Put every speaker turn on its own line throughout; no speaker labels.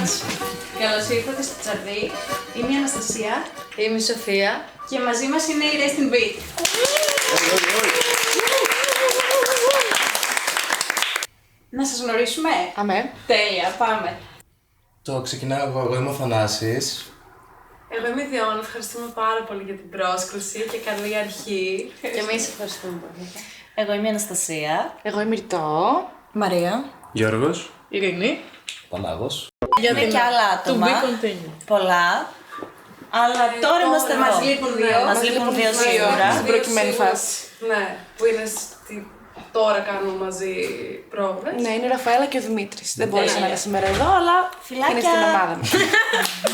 μας. Καλώς ήρθατε στο Τσαρδί. Είμαι η Αναστασία.
Είμαι η Σοφία.
Και μαζί μας είναι η Rest in Beat. Να σας γνωρίσουμε.
Αμέ.
Τέλεια, πάμε.
Το ξεκινάω εγώ είμαι ο Θανάσης.
Εγώ είμαι η Διώνα, ευχαριστούμε πάρα πολύ για την πρόσκληση και καλή αρχή.
Και εμείς ευχαριστούμε πολύ.
Εγώ είμαι η Αναστασία.
Εγώ είμαι η Ρητό.
Μαρία.
Γιώργος.
Ειρήνη.
Πανάγος.
Είναι και άλλα άτομα. Πολλά. Αλλά τώρα είμαστε εδώ.
Μας λείπουν δύο.
Μας λείπουν δύο σίγουρα.
Στην προκειμένη φάση.
Ναι, που είναι τώρα κάνουν μαζί πρόβες.
Ναι, είναι η Ραφαέλα και ο Δημήτρης. Δεν μπόρεσε να είναι σήμερα εδώ, αλλά
Φιλάκια.
είναι στην ομάδα μας.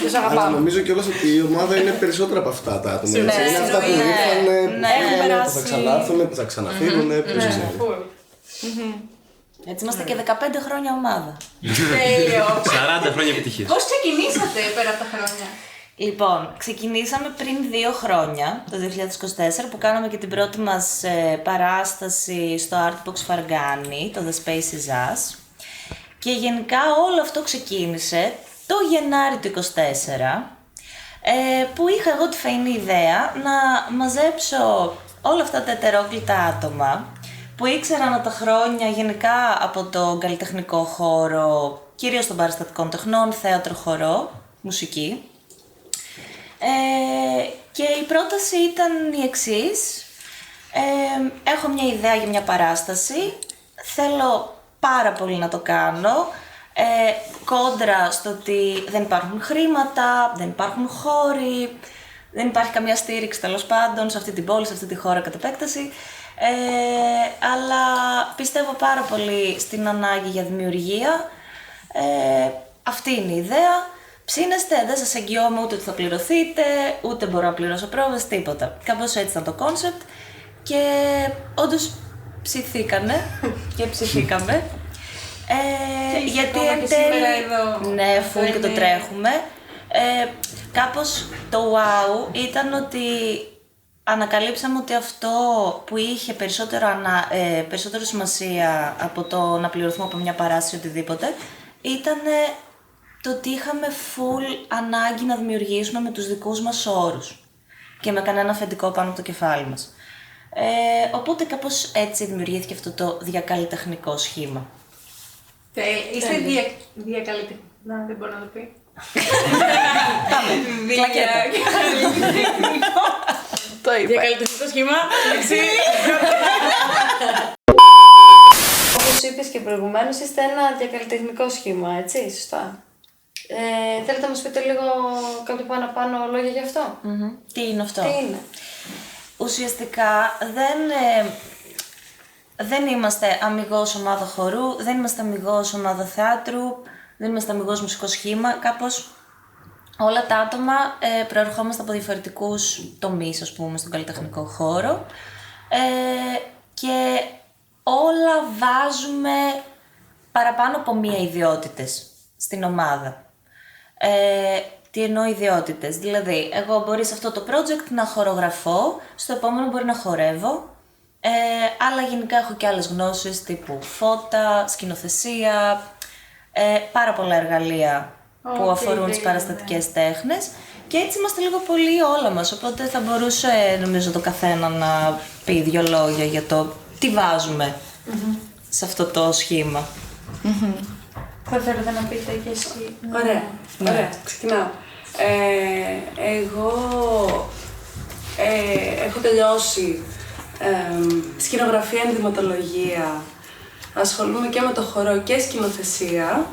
Τους
Αλλά
αγαπάμε.
νομίζω κιόλας ότι η ομάδα είναι περισσότερα από αυτά τα άτομα.
Ναι,
Είναι αυτά που ήρθαν, που πήγανε, που θα ξανάρθουν, που θα ξαναφύγουν. Ποιος ξέρει.
Έτσι είμαστε και 15 χρόνια ομάδα.
Τέλειο.
40 χρόνια επιτυχίας.
Πώς ξεκινήσατε πέρα από τα χρόνια?
Λοιπόν, ξεκινήσαμε πριν 2 χρόνια, το 2024, που κάναμε και την πρώτη μας παράσταση στο Artbox Φαργάνη, το The Space Is Us. Και γενικά όλο αυτό ξεκίνησε το Γενάρη του 2024, που είχα εγώ τη φαϊνή ιδέα να μαζέψω όλα αυτά τα ετερόκλητα άτομα που ήξεραν από τα χρόνια γενικά από τον καλλιτεχνικό χώρο, κυρίως των παραστατικών τεχνών, θέατρο, χορό, μουσική. Και η πρόταση ήταν η εξής. Έχω μια ιδέα για μια παράσταση, θέλω πάρα πολύ να το κάνω, κόντρα στο ότι δεν υπάρχουν χρήματα, δεν υπάρχουν χώροι, δεν υπάρχει καμία στήριξη τέλος πάντων σε αυτή την πόλη, σε αυτή τη χώρα κατ' επέκταση, αλλά πιστεύω πάρα πολύ στην ανάγκη για δημιουργία. Αυτή είναι η ιδέα. Ψήνεστε, δεν σας εγγυώμαι ούτε ότι θα πληρωθείτε, ούτε μπορώ να πληρώσω πρόβες, τίποτα. Κάπως έτσι ήταν το κόνσεπτ και όντως ψηθήκανε και ψηθήκαμε. Γιατί εν τέλει, ναι, φουλ και το τρέχουμε. Κάπως το wow ήταν ότι ανακαλύψαμε ότι αυτό που είχε περισσότερο σημασία από το να πληρωθούμε από μια παράσταση οτιδήποτε ήταν το ότι είχαμε full ανάγκη να δημιουργήσουμε με τους δικούς μας όρους και με κανένα αφεντικό πάνω από το κεφάλι μας. Οπότε κάπως έτσι δημιουργήθηκε αυτό το διακαλλιτεχνικό σχήμα.
Είστε διακαλλιτεχνικό. Να, δεν μπορώ να το πει.
Το είπα.
Διακαλλιτεχνικό σχήμα.
Όπως είπες και προηγουμένως, είστε ένα διακαλλιτεχνικό σχήμα, έτσι, σωστά. Θέλετε να μας πείτε λίγο κάποια πάνω λόγια γι' αυτό?
Τι είναι αυτό?
Τι είναι?
Ουσιαστικά δεν είμαστε αμιγώς ομάδα χορού, δεν είμαστε αμιγώς ομάδα θεάτρου, δεν είμαστε αμιγώς μουσικό σχήμα. Κάπως όλα τα άτομα προερχόμαστε από διαφορετικούς τομείς, ας πούμε, στον καλλιτεχνικό χώρο, και όλα βάζουμε παραπάνω από μία ιδιότητες στην ομάδα. Τι εννοώ ιδιότητες? Δηλαδή, εγώ μπορεί σε αυτό το project να χορογραφώ, στο επόμενο μπορεί να χορεύω, αλλά γενικά έχω και άλλες γνώσεις τύπου φώτα, σκηνοθεσία, πάρα πολλά εργαλεία που αφορούν τις παραστατικές τέχνες και έτσι είμαστε λίγο πολύ όλα μας, οπότε θα μπορούσε νομίζω το καθένα να πει 2 λόγια για το τι βάζουμε σε αυτό το σχήμα.
Θα θέλετε να πείτε και εσύ?
Ωραία, ξεκινάω. Εγώ έχω τελειώσει σκηνογραφία, ενδυματολογία, ασχολούμαι και με το χορό και σκηνοθεσία,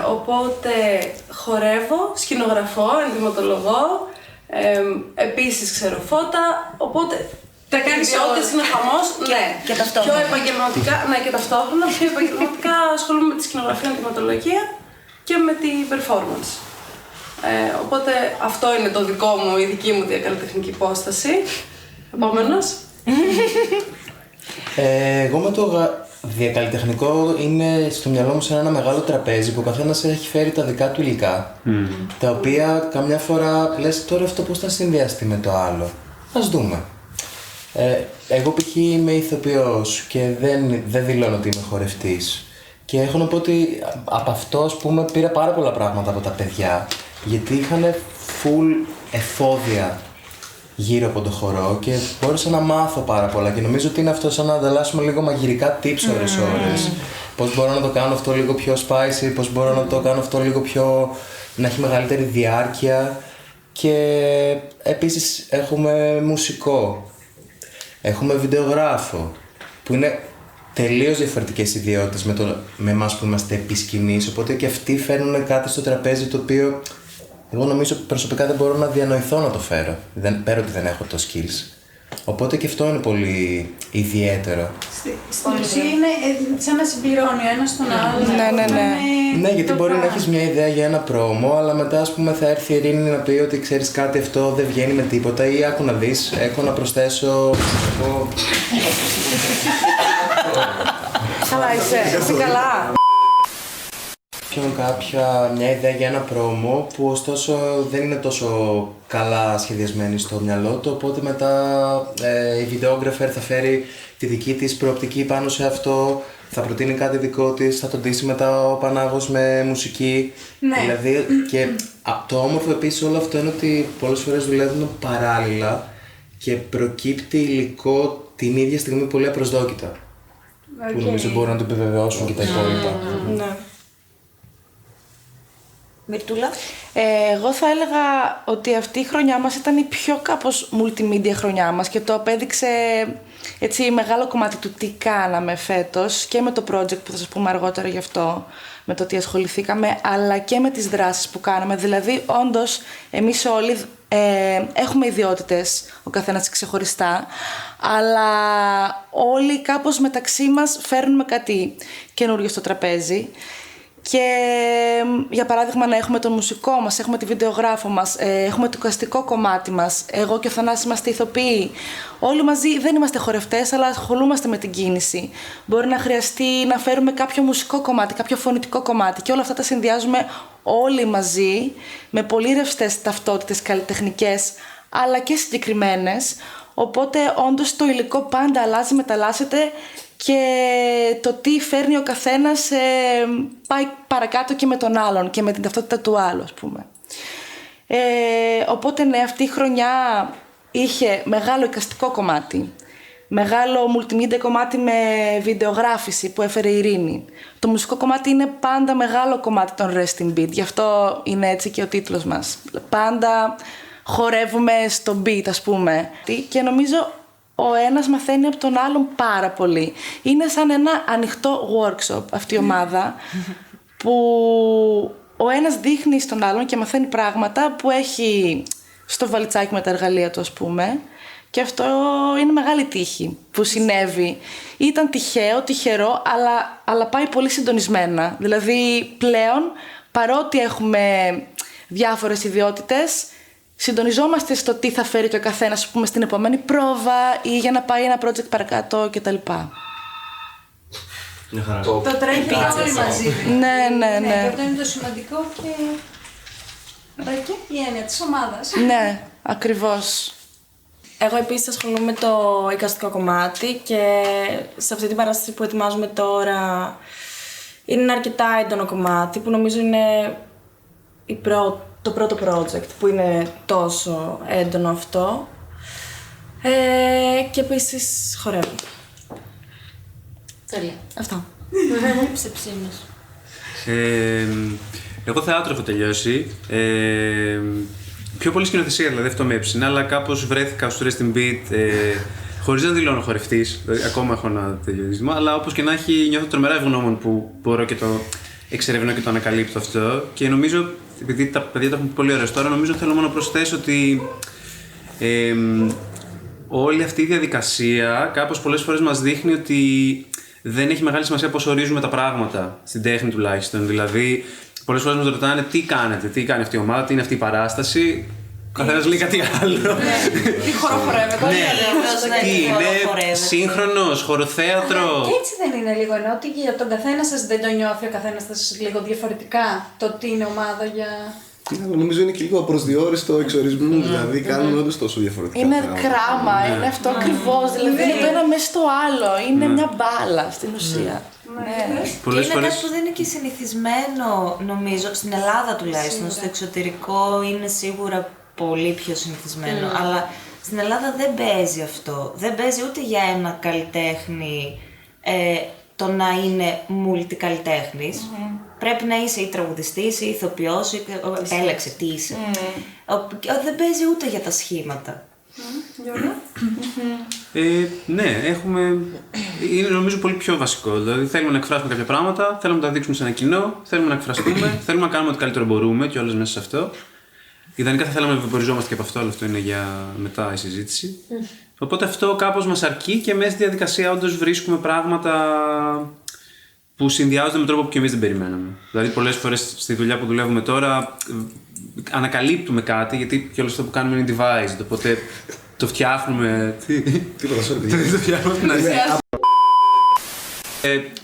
οπότε χορεύω, σκηνογραφώ, ενδυματολογώ, επίσης ξέρω φώτα, οπότε
τα κάνεις όλα.
είναι χαμός, ναι.
Και ταυτόχρονα.
Πιο επαγγελματικά, ναι, και ταυτόχρονα, πιο επαγγελματικά ασχολούμαι με τη σκηνογραφία, ενδυματολογία και με την performance. Οπότε αυτό είναι το δικό μου, η δική μου διακαλλιτεχνική υπόσταση. Επόμενος.
Εγώ με το διακαλλιτεχνικό είναι στο μυαλό μου σαν ένα μεγάλο τραπέζι που ο καθένας έχει φέρει τα δικά του υλικά, τα οποία καμιά φορά λες τώρα αυτό πώς θα συνδυαστεί με το άλλο. Ας δούμε. Εγώ π.χ. είμαι ηθοποιός και δεν δηλώνω ότι είμαι χορευτής. Και έχω να πω ότι από αυτό, ας πούμε, πήρα πάρα πολλά πράγματα από τα παιδιά, γιατί είχαν full εφόδια γύρω από το χορό και μπόρεσα να μάθω πάρα πολλά και νομίζω ότι είναι αυτό σαν να ανταλλάσσουμε λίγο μαγειρικά tips ώρες. Πώς μπορώ να το κάνω αυτό λίγο πιο spicy, πώς μπορώ να το κάνω αυτό λίγο πιο... να έχει μεγαλύτερη διάρκεια. Και επίσης έχουμε μουσικό, έχουμε βιντεογράφο, που είναι τελείως διαφορετικές ιδιότητες με εμάς που είμαστε επί σκηνής, οπότε και αυτοί φέρνουν κάτι στο τραπέζι το οποίο εγώ νομίζω προσωπικά δεν μπορώ να διανοηθώ να το φέρω, πέρα ότι δεν έχω το skills. Οπότε και αυτό είναι πολύ ιδιαίτερο.
Στην ουσία είναι σαν να συμπληρώνει ο ένας τον άλλον.
Ναι, γιατί μπορεί να έχεις μια ιδέα για ένα πρόμο, αλλά μετά ας πούμε θα έρθει η Ειρήνη να πει ότι ξέρεις κάτι, αυτό δεν βγαίνει με τίποτα ή άκου να δεις, έχω να προσθέσω...
Καλά είσαι καλά.
Μια ιδέα για ένα πρόμο που ωστόσο δεν είναι τόσο καλά σχεδιασμένη στο μυαλό του, οπότε μετά η βιντεόγραφερ θα φέρει τη δική της προοπτική πάνω σε αυτό, θα προτείνει κάτι δικό της, θα το ντύσει μετά ο Πανάγος με μουσική.
Ναι.
Δηλαδή, και το όμορφο επίσης όλο αυτό είναι ότι πολλές φορές δουλεύουν παράλληλα και προκύπτει υλικό την ίδια στιγμή πολύ απροσδόκητα. Που νομίζω μπορούν να το επιβεβαιώσουν και τα υπόλοιπα.
Ναι.
Μυρτούλα.
Εγώ θα έλεγα ότι αυτή η χρονιά μας ήταν η πιο κάπως multimedia χρονιά μας και το απέδειξε έτσι μεγάλο κομμάτι του τι κάναμε φέτος και με το project που θα σας πούμε αργότερα γι' αυτό, με το τι ασχοληθήκαμε, αλλά και με τις δράσεις που κάναμε. Δηλαδή, όντως, εμείς όλοι έχουμε ιδιότητες, ο καθένας ξεχωριστά, αλλά όλοι κάπως μεταξύ μας φέρνουμε κάτι καινούριο στο τραπέζι. Και για παράδειγμα να έχουμε τον μουσικό μας, έχουμε τη βιντεογράφο μας, έχουμε το καστικό κομμάτι μας, εγώ και ο Θανάσης είμαστε ηθοποιοί. Όλοι μαζί δεν είμαστε χορευτές, αλλά ασχολούμαστε με την κίνηση. Μπορεί να χρειαστεί να φέρουμε κάποιο μουσικό κομμάτι, κάποιο φωνητικό κομμάτι και όλα αυτά τα συνδυάζουμε όλοι μαζί με πολύ ρευστές ταυτότητες καλλιτεχνικές, αλλά και συγκεκριμένες. Οπότε όντως το υλικό πάντα αλλάζει, μεταλλάσσεται και το τι φέρνει ο καθένας πάει παρακάτω και με τον άλλον και με την ταυτότητα του άλλου, ας πούμε. Οπότε ναι, αυτή η χρονιά είχε μεγάλο εικαστικό κομμάτι, μεγάλο multimedia κομμάτι με βιντεογράφηση που έφερε η Ειρήνη. Το μουσικό κομμάτι είναι πάντα μεγάλο κομμάτι των Resting Beat, γι' αυτό είναι έτσι και ο τίτλος μας. Πάντα χορεύουμε στο beat, ας πούμε. Και νομίζω ο ένας μαθαίνει από τον άλλον πάρα πολύ. Είναι σαν ένα ανοιχτό workshop αυτή η ομάδα που ο ένας δείχνει στον άλλον και μαθαίνει πράγματα που έχει στο βαλιτσάκι με τα εργαλεία του, ας πούμε. Και αυτό είναι μεγάλη τύχη που συνέβη. Ήταν τυχερό, αλλά πάει πολύ συντονισμένα. Δηλαδή πλέον, παρότι έχουμε διάφορες ιδιότητες, συντονιζόμαστε στο τι θα φέρει και ο καθένας, ας πούμε, στην επόμενη πρόβα ή για να πάει ένα project παρακάτω κτλ.
Το τρέχει όλοι μαζί.
Ναι.
Αυτό είναι το σημαντικό και η έννοια της ομάδας.
Ναι, ακριβώς.
Εγώ επίσης ασχολούμαι με το εικαστικό κομμάτι και σε αυτή την παράσταση που ετοιμάζουμε τώρα είναι ένα αρκετά έντονο κομμάτι που νομίζω είναι το πρώτο project που είναι τόσο έντονο αυτό. Και επίσης χορεύω.
Τέλεια.
Αυτό.
Ψεψίνος.
Εγώ θεάτρο έχω τελειώσει. Πιο πολύ σκηνοθεσία, δηλαδή αυτό με έψηνα, αλλά κάπως βρέθηκα στο Resting Beat χωρίς να δηλώνω χορευτής. Δηλαδή, ακόμα έχω ένα τέτοιο ζήτημα, αλλά όπως και να έχει, νιώθω τρομερά ευγνώμων που μπορώ και το εξερευνώ και το ανακαλύπτω αυτό. Και νομίζω, επειδή τα παιδιά το έχουν πολύ ωραίο τώρα, νομίζω θέλω μόνο να προσθέσω ότι όλη αυτή η διαδικασία κάπως πολλές φορές μας δείχνει ότι δεν έχει μεγάλη σημασία πώς ορίζουμε τα πράγματα, στην τέχνη τουλάχιστον. Δηλαδή, πολλές φορές μας ρωτάνε τι κάνετε, τι κάνει αυτή η ομάδα, τι είναι αυτή η παράσταση. Ο καθένας λέει κάτι άλλο.
Τι χώρο χορεύετε.
Τι είναι, σύγχρονος, χωροθέατρο.
Και έτσι δεν είναι λίγο, ενώ ότι για τον καθένα σας δεν το νιώθει ο καθένας σας λίγο διαφορετικά το τι είναι ομάδα για...
Νομίζω είναι και λίγο απροσδιόριστο εξορισμού, δηλαδή κάνουν όντως τόσο διαφορετικά.
Είναι
πράγματα.
κράμα, είναι αυτό ακριβώς. Δηλαδή είναι το ένα μέσα στο άλλο. Είναι μια μπάλα στην ουσία.
Και είναι κάτι που δεν είναι και συνηθισμένο, νομίζω, στην Ελλάδα τουλάχιστον. Στο εξωτερικό είναι σίγουρα πολύ πιο συνηθισμένο. Αλλά στην Ελλάδα δεν παίζει αυτό. Δεν παίζει ούτε για ένα καλλιτέχνη το να είναι multi-καλλιτέχνης. Πρέπει να είσαι ή τραγουδιστής ή ηθοποιός, ή επέλεξε τι είσαι. Δεν παίζει ούτε για τα σχήματα.
Ναι, είναι νομίζω πολύ πιο βασικό. Δηλαδή θέλουμε να εκφράσουμε κάποια πράγματα, θέλουμε να τα δείξουμε σε ένα κοινό, θέλουμε να εκφραστούμε, θέλουμε να κάνουμε ό,τι καλύτερο μπορούμε και όλες μέσα σε αυτό. Ιδανικά θα θέλαμε να βυποριζόμαστε και από αυτό, αλλά αυτό είναι για μετά η συζήτηση. Οπότε αυτό κάπως μας αρκεί και μέσα στη διαδικασία όντως βρίσκουμε πράγματα που συνδυάζονται με τρόπο που και εμείς δεν περιμέναμε. Δηλαδή, πολλές φορές στη δουλειά που δουλεύουμε τώρα ανακαλύπτουμε κάτι, γιατί και όλο αυτό που κάνουμε είναι devised. Οπότε το φτιάχνουμε.
Τίποτα, sorry.
Το φτιάχνουμε στην αρχή.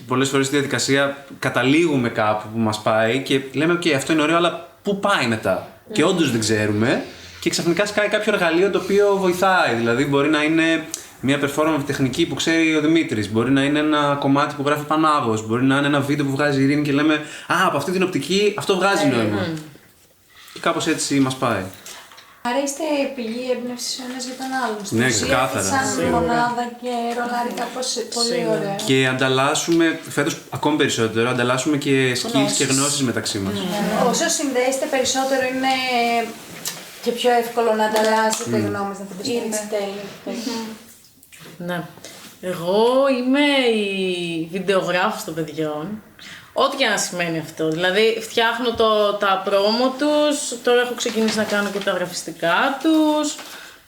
Πολλές φορές στη διαδικασία καταλήγουμε κάπου που μας πάει και λέμε: OK, αυτό είναι ωραίο, αλλά πού πάει μετά? Και όντως δεν ξέρουμε. Και ξαφνικά σκάει κάποιο εργαλείο το οποίο βοηθάει. Δηλαδή, μπορεί να είναι μια performance τεχνική που ξέρει ο Δημήτρης, μπορεί να είναι ένα κομμάτι που γράφει ο Πανάγος, μπορεί να είναι ένα βίντεο που βγάζει η Ειρήνη και λέμε: Α, από αυτή την οπτική αυτό βγάζει νόημα. Και κάπως έτσι μας πάει.
Άρα είστε πηγή έμπνευσης ο ένας για τον άλλον. Στην
Ναι,
ουσία,
ξεκάθαρα.
σαν μονάδα και ρολάρει κάπως πολύ ωραία.
Και ανταλλάσσουμε, φέτος ακόμη περισσότερο, ανταλλάσσουμε και skills και γνώσεις μεταξύ μας.
Όσο συνδέεστε περισσότερο είναι και πιο εύκολο να ανταλλάσσετε γνώμες, να φανταστείτε τέλει.
Ναι. Εγώ είμαι η βιντεογράφος των παιδιών. Ό,τι και να σημαίνει αυτό. Δηλαδή φτιάχνω τα πρόμο τους, τώρα έχω ξεκινήσει να κάνω και τα γραφιστικά τους,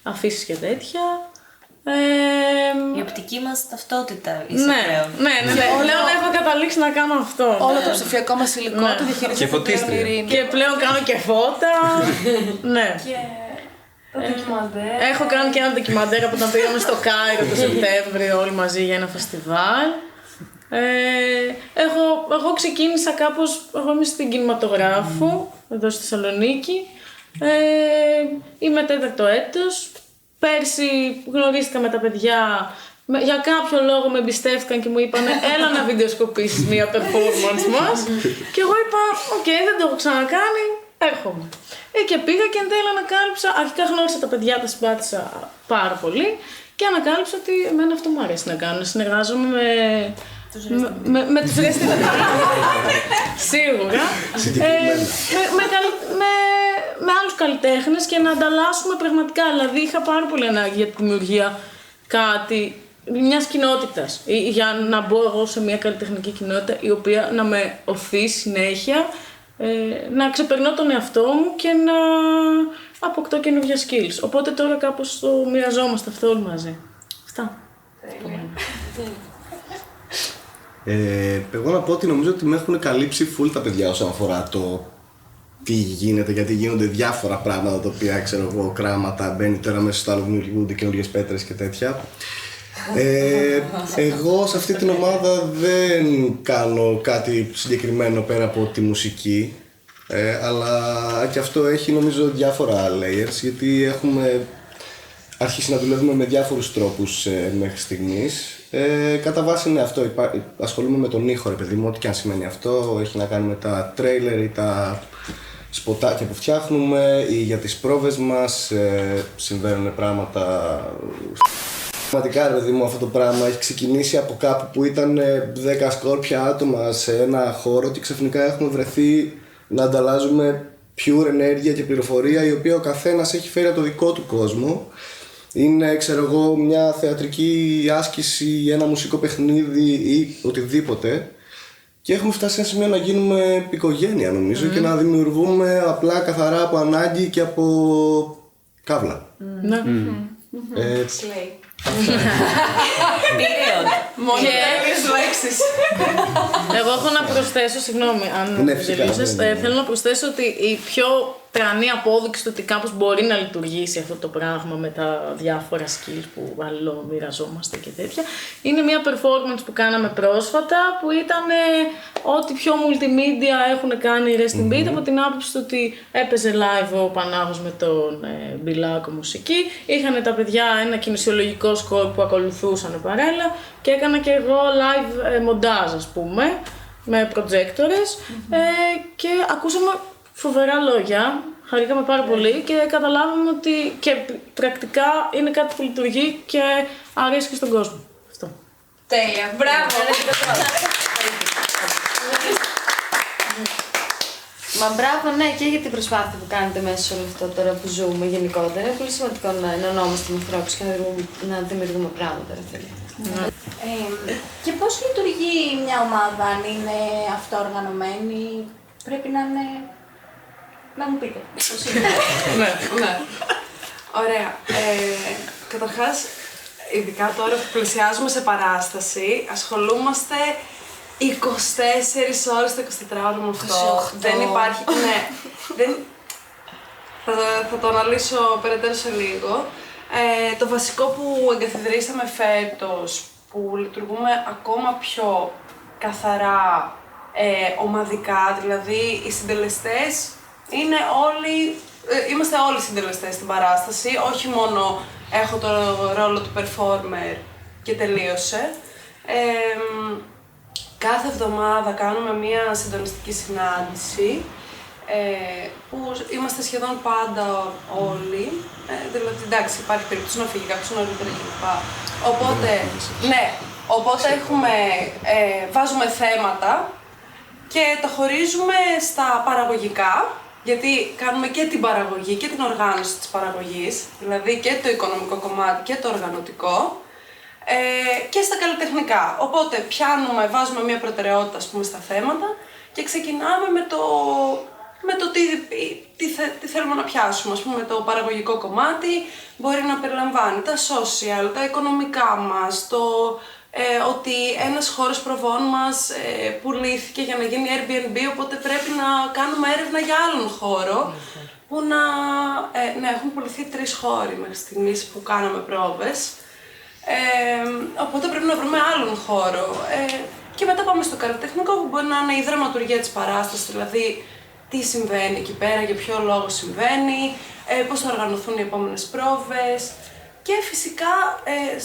αφήσεις και τέτοια.
Η οπτική μας ταυτότητα είσαι πλέον.
Ναι, πλέον έχω καταλήξει να κάνω αυτό. Όλο το ψηφιακό μας υλικό το διαχειρίζεται πλέον η Ειρήνη.
Και πλέον κάνω και φώτα. Ναι. Έχω κάνει και ένα ντοκιμαντέρ από όταν πήγαμε στο Κάιρο το Σεπτέμβριο όλοι μαζί για ένα φεστιβάλ. Εγώ ξεκίνησα κάπως, εγώ είμαι στην κινηματογράφο εδώ στη Θεσσαλονίκη. Είμαι 4ο έτος. Πέρσι γνωρίστηκα με τα παιδιά, για κάποιο λόγο με εμπιστεύτηκαν και μου είπαν έλα να βιντεοσκοπήσεις μία performance μας. Και εγώ είπα, οκ, δεν το έχω ξανακάνει, έρχομαι. Και πήγα και εν τέλει ανακάλυψα, αρχικά γνώρισα τα παιδιά, τα συμπάθησα πάρα πολύ και ανακάλυψα ότι εμένα αυτό μου αρέσει να κάνω, να συνεργάζομαι με τους Ρεστινγκ. Σίγουρα. Με άλλους καλλιτέχνες και να ανταλλάσσουμε πραγματικά. Δηλαδή είχα πάρα πολύ ανάγκη για τη δημιουργία μιας κοινότητας. Για να μπω εγώ σε μια καλλιτεχνική κοινότητα η οποία να με οθεί συνέχεια, να ξεπερνώ τον εαυτό μου και να αποκτώ καινούργια skills. Οπότε τώρα κάπως το μοιραζόμαστε αυτό όλοι μαζί. Αυτά.
Εγώ να πω ότι νομίζω ότι με έχουν καλύψει full τα παιδιά όσον αφορά το τι γίνεται, γιατί γίνονται διάφορα πράγματα τα οποία ξέρω εγώ, κράματα, μπαίνει τώρα μέσα στο άλλο, δημιουργούνται καινούργιες πέτρες και τέτοια. Εγώ σε αυτή την ομάδα δεν κάνω κάτι συγκεκριμένο πέρα από τη μουσική, αλλά και αυτό έχει νομίζω διάφορα layers, γιατί έχουμε αρχίσει να δουλεύουμε με διάφορους τρόπους μέχρι στιγμής. Κατά βάση είναι αυτό, ασχολούμαι με τον ήχο ρε παιδί μου, ό,τι και αν σημαίνει αυτό, έχει να κάνει με τα τρέιλερ ή τα σποτάκια που φτιάχνουμε ή για τις πρόβες μας, συμβαίνουν πράγματα. Πραγματικά ρε παιδί μου αυτό το πράγμα έχει ξεκινήσει από κάπου που ήταν 10 σκόρπια άτομα σε ένα χώρο και ξαφνικά έχουμε βρεθεί να ανταλλάζουμε pure ενέργεια και πληροφορία η οποία ο καθένας έχει φέρει από το δικό του κόσμο. Είναι, ξέρω εγώ, μια θεατρική άσκηση, ένα μουσικό παιχνίδι ή οτιδήποτε. Και έχουμε φτάσει σε ένα σημείο να γίνουμε οικογένεια, νομίζω, και να δημιουργούμε απλά καθαρά από ανάγκη και από κάβλα.
Ναι.
Μόνο τέλειες λέξεις.
Εγώ έχω να προσθέσω, συγγνώμη αν
Ναι, φυσικά,
τελείωσες, θέλω να προσθέσω ότι η πιο
τρανή απόδειξη του ότι κάπως μπορεί να λειτουργήσει αυτό το πράγμα με τα διάφορα skills που αλληλομοιραζόμαστε και τέτοια. Είναι μια performance που κάναμε πρόσφατα που ήταν ό,τι πιο multimedia έχουν κάνει η Rest in Beat από την άποψη του ότι έπαιζε live ο Πανάγος με τον Μπιλάκο μουσική. Είχαν τα παιδιά ένα κινησιολογικό σκορ που ακολουθούσαν παράλληλα και έκανα και εγώ live μοντάζ, ας πούμε, με προτζέκτορες και ακούσαμε φοβερά λόγια, χαρήκαμε πάρα πολύ και καταλάβαμε ότι και πρακτικά είναι κάτι που λειτουργεί και αρέσει και στον κόσμο. Αυτό.
Τέλεια, μπράβο!
Μα μπράβο, ναι, και για την προσπάθεια που κάνετε μέσα σε όλο αυτό τώρα που ζούμε γενικότερα. Είναι πολύ σημαντικό να ενωνόμαστε με ανθρώπους και να δημιουργούμε πράγματα.
Και πώς λειτουργεί μια ομάδα αν είναι αυτοοργανωμένη, πρέπει να είναι... Να μου πείτε, πώς είναι.
Ναι. Ωραία. Καταρχάς, ειδικά τώρα που πλησιάζουμε σε παράσταση, ασχολούμαστε 24 ώρες το 24ωρο με αυτό. Δεν υπάρχει... Ναι. Θα το αναλύσω περαιτέρω σε λίγο. Το βασικό που εγκαθιδρύσαμε φέτος, που λειτουργούμε ακόμα πιο καθαρά ομαδικά, δηλαδή οι συντελεστές είναι όλοι, είμαστε όλοι συντελεστές στην παράσταση, όχι μόνο έχω το ρόλο του performer και τελείωσε. Κάθε εβδομάδα κάνουμε μία συντονιστική συνάντηση που είμαστε σχεδόν πάντα όλοι, δηλαδή εντάξει υπάρχει περίπτωση να φύγει κάποιος νωρίτερα κλπ. Οπότε βάζουμε θέματα και τα χωρίζουμε στα παραγωγικά, γιατί κάνουμε και την παραγωγή και την οργάνωση της παραγωγής, δηλαδή και το οικονομικό κομμάτι και το οργανωτικό, και στα καλλιτεχνικά. Οπότε βάζουμε μια προτεραιότητα, ας πούμε, στα θέματα και ξεκινάμε με το τι θέλουμε να πιάσουμε. Ας πούμε, το παραγωγικό κομμάτι μπορεί να περιλαμβάνει τα social, τα οικονομικά μας, ότι ένας χώρος προβών μας πουλήθηκε για να γίνει Airbnb, οπότε πρέπει να κάνουμε έρευνα για άλλον χώρο, που έχουν πουληθεί 3 χώροι μέχρι στιγμής που κάναμε πρόβες. Οπότε πρέπει να βρούμε άλλον χώρο. Και μετά πάμε στο καλλιτεχνικό, που μπορεί να είναι η δραματουργία της παράστασης, δηλαδή τι συμβαίνει εκεί πέρα, για ποιο λόγο συμβαίνει, πώς θα οργανωθούν οι επόμενες πρόβες. Και φυσικά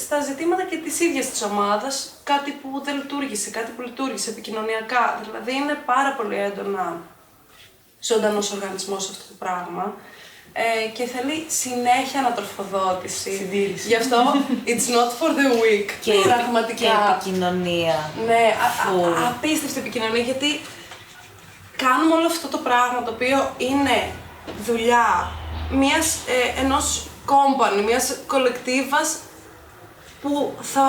στα ζητήματα και της ίδιας της ομάδας, κάτι που δεν λειτουργήσε, κάτι που λειτουργήσε επικοινωνιακά. Δηλαδή είναι πάρα πολύ έντονα ζωντανός οργανισμός αυτό το πράγμα. Και θέλει συνέχεια ανατροφοδότηση.
Συντήρηση.
Γι' αυτό it's not for the weak.
Και πραγματικά. Και επικοινωνία.
Ναι, απίστευτη επικοινωνία, γιατί κάνουμε όλο αυτό το πράγμα το οποίο είναι δουλειά ενός company, μιας κολεκτίβας που θα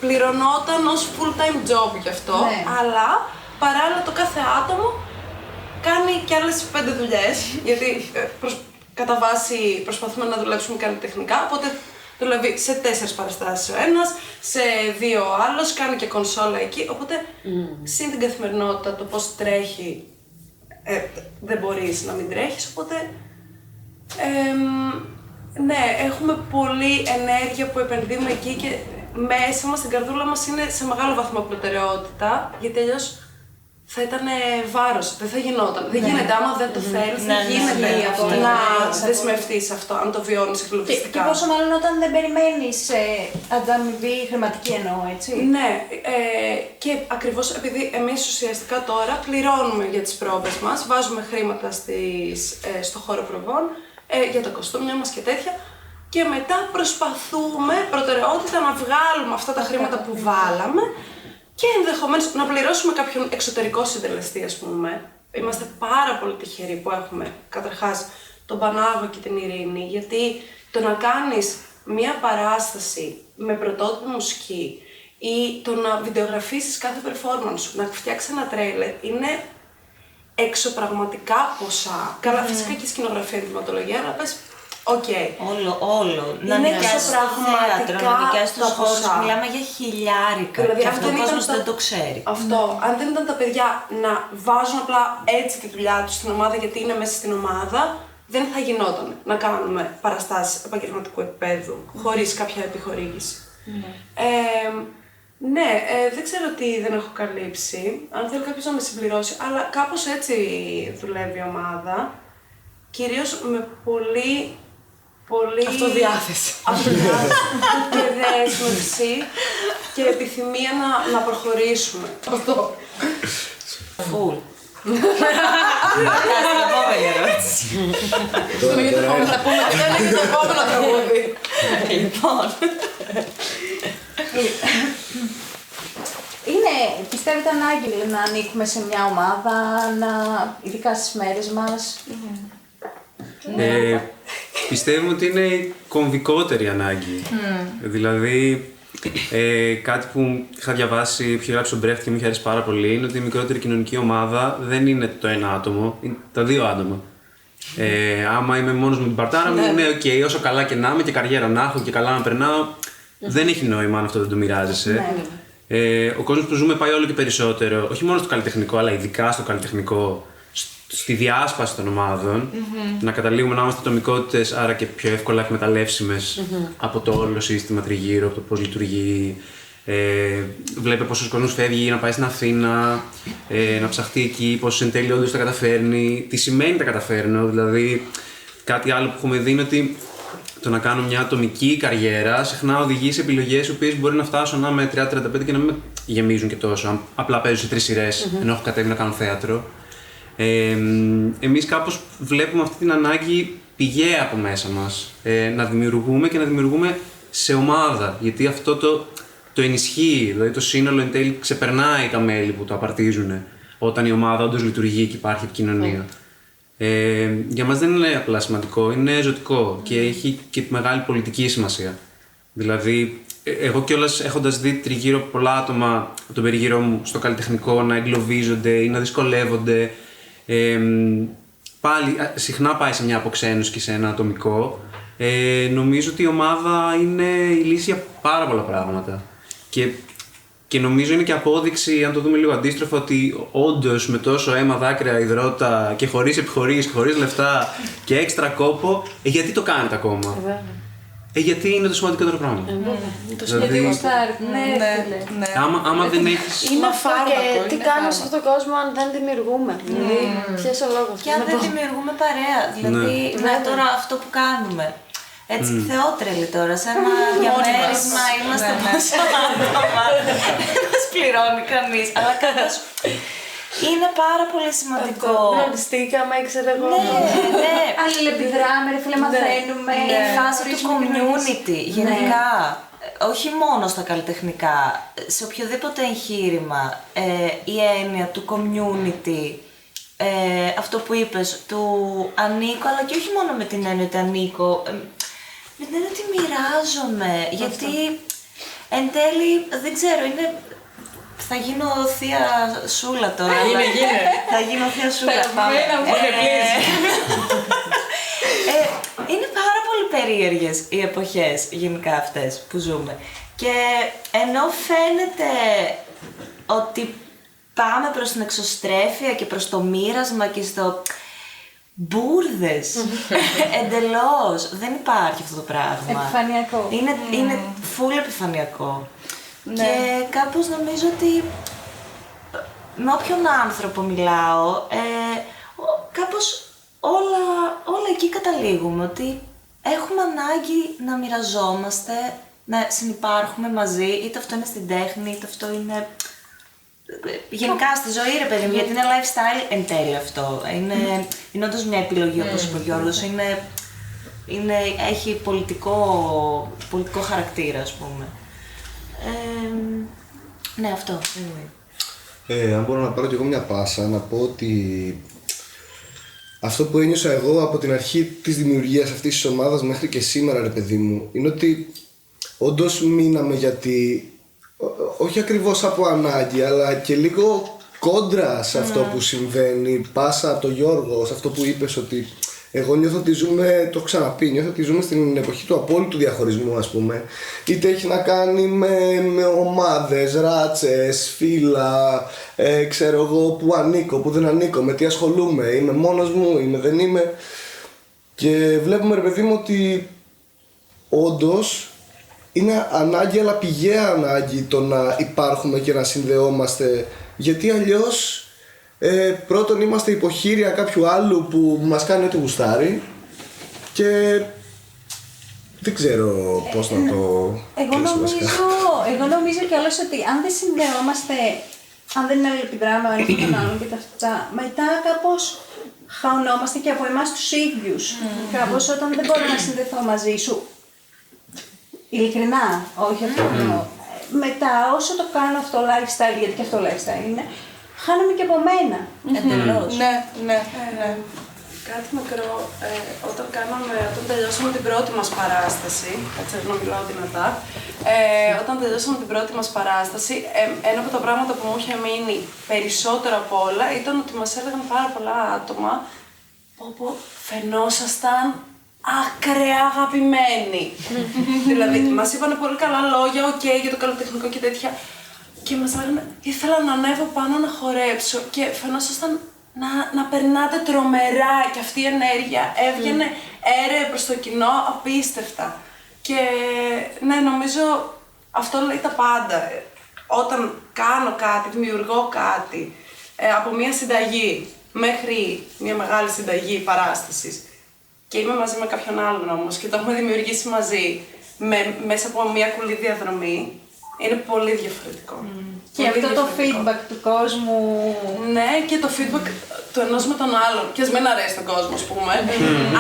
πληρωνόταν ως full-time job γι' αυτό, ναι. Αλλά παράλληλα το κάθε άτομο κάνει και άλλες 5 δουλειές, γιατί κατά βάση προσπαθούμε να δουλέψουμε καλλιτεχνικά, οπότε δουλεύει σε 4 παραστάσεις ο ένας, σε 2 ο άλλος, κάνει και κονσόλα εκεί, οπότε συν την καθημερινότητα το πώς τρέχει, δεν μπορείς να μην τρέχεις, οπότε ναι, έχουμε πολλή ενέργεια που επενδύουμε εκεί και μέσα μας, στην καρδούλα μας είναι σε μεγάλο βαθμό προτεραιότητα, γιατί αλλιώς θα ήταν βάρος, δεν θα γινόταν. Δεν γίνεται, άμα δεν το θέλεις, δεν γίνεται να δεσμευτείς αυτό, αν το βιώνεις εκλογιστικά.
Και πόσο μάλλον όταν δεν περιμένεις ανταμοιβή χρηματική εννοώ, έτσι.
Ναι, και ακριβώς επειδή εμείς ουσιαστικά τώρα πληρώνουμε για τις πρόβες μας, βάζουμε χρήματα στο χώρο προβών, για τα κοστούμια μας και τέτοια, και μετά προσπαθούμε προτεραιότητα να βγάλουμε αυτά τα χρήματα που βάλαμε και ενδεχομένως να πληρώσουμε κάποιον εξωτερικό συντελεστή, ας πούμε. Είμαστε πάρα πολύ τυχεροί που έχουμε καταρχάς τον Πανάγο και την Ειρήνη, γιατί το να κάνεις μία παράσταση με πρωτότυπη μουσική ή το να βιντεογραφήσεις κάθε performance σου, να φτιάξεις ένα τρέιλερ, είναι εξωπραγματικά ποσά. Καλά, φυσικά και σκηνογραφία, ενδυματολογία, αλλά πες,
Όλο. Να νοικιάσεις το θέατρο, να νοικιάσεις τους χώρους, μιλάμε για χιλιάρικα.
Δηλαδή,
και αυτό ο κόσμος δεν το ξέρει.
Αυτό. Αν δεν ήταν τα παιδιά να βάζουν απλά έτσι τη δουλειά τους στην ομάδα, γιατί είναι μέσα στην ομάδα, δεν θα γινόταν να κάνουμε παραστάσεις επαγγελματικού επίπεδου χωρίς κάποια επιχορήγηση. Ναι, δεν ξέρω τι δεν έχω καλύψει, αν θέλει κάποιος να με συμπληρώσει, αλλά κάπως έτσι δουλεύει η ομάδα, κυρίως με πολύ
Αυτοδιάθεση
και δέσμευση και επιθυμία να προχωρήσουμε. Αυτό.
Φουλ. Στην επόμενη ερώτηση.
Θα πούμε ότι δεν είναι το επόμενο τραγούδι.
Λοιπόν.
Πιστεύετε ανάγκη να ανήκουμε σε μια ομάδα, ειδικά στις μέρες μας?
Πιστεύουμε ότι είναι κομβικότερη ανάγκη. Δηλαδή, κάτι που είχα διαβάσει, που είχε γράψει ο Μπρέχτ και μου είχε αρέσει πάρα πολύ, είναι ότι η μικρότερη κοινωνική ομάδα δεν είναι το ένα άτομο, είναι τα δύο άτομα. Άμα είμαι μόνος με την παρτάρα μου, ναι, οκ, όσο καλά και να είμαι και καριέρα να έχω και καλά να περνάω, δεν έχει νόημα αν αυτό δεν το μοιράζεσαι. Ο κόσμος που ζούμε πάει όλο και περισσότερο, όχι μόνο στο καλλιτεχνικό, αλλά ειδικά στο καλλιτεχνικό, στη διάσπαση των ομάδων, να καταλήγουμε να είμαστε ατομικότητες, άρα και πιο εύκολα εκμεταλλεύσιμες από το όλο σύστημα τριγύρω, από το πώς λειτουργεί. Βλέπει πόσος κόσμος φεύγει να πάει στην Αθήνα, να ψαχτεί εκεί, πόσος εν τέλει όντως τα καταφέρνει, τι σημαίνει τα καταφέρνω. Δηλαδή, κάτι άλλο που έχουμε δει είναι ότι το να κάνω μια ατομική καριέρα συχνά οδηγεί σε επιλογές οι οποίες μπορεί να φτάσουν να είμαι 30-35 και να μην με γεμίζουν και τόσο. Απλά παίζω σε 3 σειρές ενώ έχω κατέβει να κάνω θέατρο. Εμείς κάπως βλέπουμε αυτή την ανάγκη πηγαία από μέσα μας να δημιουργούμε και να δημιουργούμε σε ομάδα, γιατί αυτό το ενισχύει, δηλαδή το σύνολο εν τέλει ξεπερνάει τα μέλη που το απαρτίζουν όταν η ομάδα όντως λειτουργεί και υπάρχει επικοινωνία. Για μας δεν είναι απλά σημαντικό, είναι ζωτικό και έχει και μεγάλη πολιτική σημασία. Δηλαδή, εγώ κιόλας έχοντας δει τριγύρω πολλά άτομα από τον περιγύρω μου στο καλλιτεχνικό να εγκλωβίζονται ή να δυσκολεύονται, πάλι συχνά πάει σε μια αποξένωση και σε ένα ατομικό. Νομίζω ότι η ομάδα είναι η λύση για πάρα πολλά πράγματα. Και νομίζω είναι και απόδειξη, αν το δούμε λίγο αντίστροφα, ότι όντως με τόσο αίμα, δάκρυα, υδρότα και χωρίς επιχορήγηση και χωρίς λεφτά και έξτρα κόπο, γιατί το κάνετε ακόμα? Γιατί είναι το σημαντικότερο πράγμα.
Το σημαντικό.
Άμα δεν έχεις...
Είναι φάρμακο.
Τι κάνουμε σε αυτόν τον κόσμο αν δεν δημιουργούμε? Δηλαδή, ποιος ο λόγος?
Και αν δεν δημιουργούμε παρέα. Δηλαδή, τώρα αυτό που κάνουμε. Έτσι θεότρελοι τώρα, σε ένα διαμέρισμα είμαστε πόσο άτομα. Δεν μας πληρώνει κανείς, αλλά κάπως είναι πάρα πολύ σημαντικό.
Γνωριστήκαμε, ξέρω εγώ.
Ναι.
Αλληλεπιδράμε, ρε φίλε, μαθαίνουμε.
Η φάση του community, γενικά, όχι μόνο στα καλλιτεχνικά, σε οποιοδήποτε εγχείρημα, η έννοια του community, αυτό που είπες, του ανήκω, αλλά και όχι μόνο με την έννοια ότι ανήκω, με την έννοια ότι μοιράζομαι, γιατί εν τέλει, δεν ξέρω, είναι... Θα γίνω θεία Σούλα τώρα. Θα γίνω θεία Σούλα. Είναι πάρα πολύ περίεργες οι εποχές γενικά αυτές που ζούμε. Και ενώ φαίνεται ότι πάμε προς την εξωστρέφεια και προς το μοίρασμα και στο... Μπούρδες! Εντελώς! Δεν υπάρχει αυτό το πράγμα.
Επιφανειακό.
Είναι full επιφανειακό. Και κάπως νομίζω ότι με όποιον άνθρωπο μιλάω, κάπως όλα εκεί καταλήγουμε, ότι έχουμε ανάγκη να μοιραζόμαστε, να συνυπάρχουμε μαζί, είτε αυτό είναι στην τέχνη, είτε αυτό είναι γενικά στη ζωή, ρε παιδί μου, γιατί είναι lifestyle εν τέλει αυτό. Είναι όντως μια επιλογή, όπως είπε ο Γιώργος, έχει πολιτικό χαρακτήρα, ας πούμε. Ναι, αυτό.
Αν μπορώ να πάρω κι εγώ μια πάσα, να πω ότι αυτό που ένιωσα εγώ από την αρχή της δημιουργίας αυτής της ομάδας μέχρι και σήμερα, ρε παιδί μου, είναι ότι όντως μείναμε γιατί, όχι ακριβώς από ανάγκη, αλλά και λίγο κόντρα σε αυτό που συμβαίνει. Πάσα από τον Γιώργο, σε αυτό που είπες, ότι εγώ νιώθω ότι ζούμε, το έχω ξαναπεί, νιώθω ότι ζούμε στην εποχή του απόλυτου διαχωρισμού, ας πούμε. Είτε έχει να κάνει με ομάδες, ράτσες, φύλλα, ξέρω εγώ που ανήκω, που δεν ανήκω, με τι ασχολούμαι, είμαι μόνος μου, δεν είμαι. Και βλέπουμε, ρε παιδί μου, ότι όντως είναι ανάγκη, αλλά πηγαία ανάγκη το να υπάρχουμε και να συνδεόμαστε, γιατί αλλιώς πρώτον είμαστε υποχείρια κάποιου άλλου που μας κάνει ό,τι γουστάρει και δεν ξέρω πώς να το κλείσω βασικά.
Εγώ νομίζω κιόλας ότι αν δεν συνδεόμαστε, αν δεν αλληλεπιδράμε ο ένας με τον άλλον και τα αυτά, μετά κάπως χαωνόμαστε και από εμάς τους ίδιους. Κάπως όταν δεν μπορώ να συνδεθώ μαζί σου, ειλικρινά, όχι αυτό εννοώ. Μετά όσο το κάνω αυτό lifestyle, γιατί και αυτό lifestyle είναι, χάνομαι και από μένα.
Εντελώς.
Ναι. Κάτι μικρό, όταν τελειώσαμε την πρώτη μας παράσταση, έτσι να μιλάω δυνατά, όταν τελειώσαμε την πρώτη μας παράσταση, ένα από τα πράγματα που μου είχε μείνει περισσότερο από όλα ήταν ότι μας έλεγαν πάρα πολλά άτομα που φαινόσασταν ακραία αγαπημένοι. Δηλαδή, μας είπανε πολύ καλά λόγια, για το καλλιτεχνικό και τέτοια. Και μας λέγανε, ήθελα να ανέβω πάνω να χορέψω και φαινόσασταν να περνάτε τρομερά και αυτή η ενέργεια έβγαινε έρεε προς το κοινό απίστευτα. Και ναι, νομίζω αυτό λέει τα πάντα. Όταν κάνω κάτι, δημιουργώ κάτι, από μια συνταγή μέχρι μια μεγάλη συνταγή παράστασης και είμαι μαζί με κάποιον άλλον όμως και το έχουμε δημιουργήσει μαζί μέσα από μια κουλή διαδρομή, είναι πολύ διαφορετικό.
Και αυτό το feedback του κόσμου.
Ναι, και το feedback του ενός με τον άλλον. Και ας μην αρέσει τον κόσμο, ας πούμε.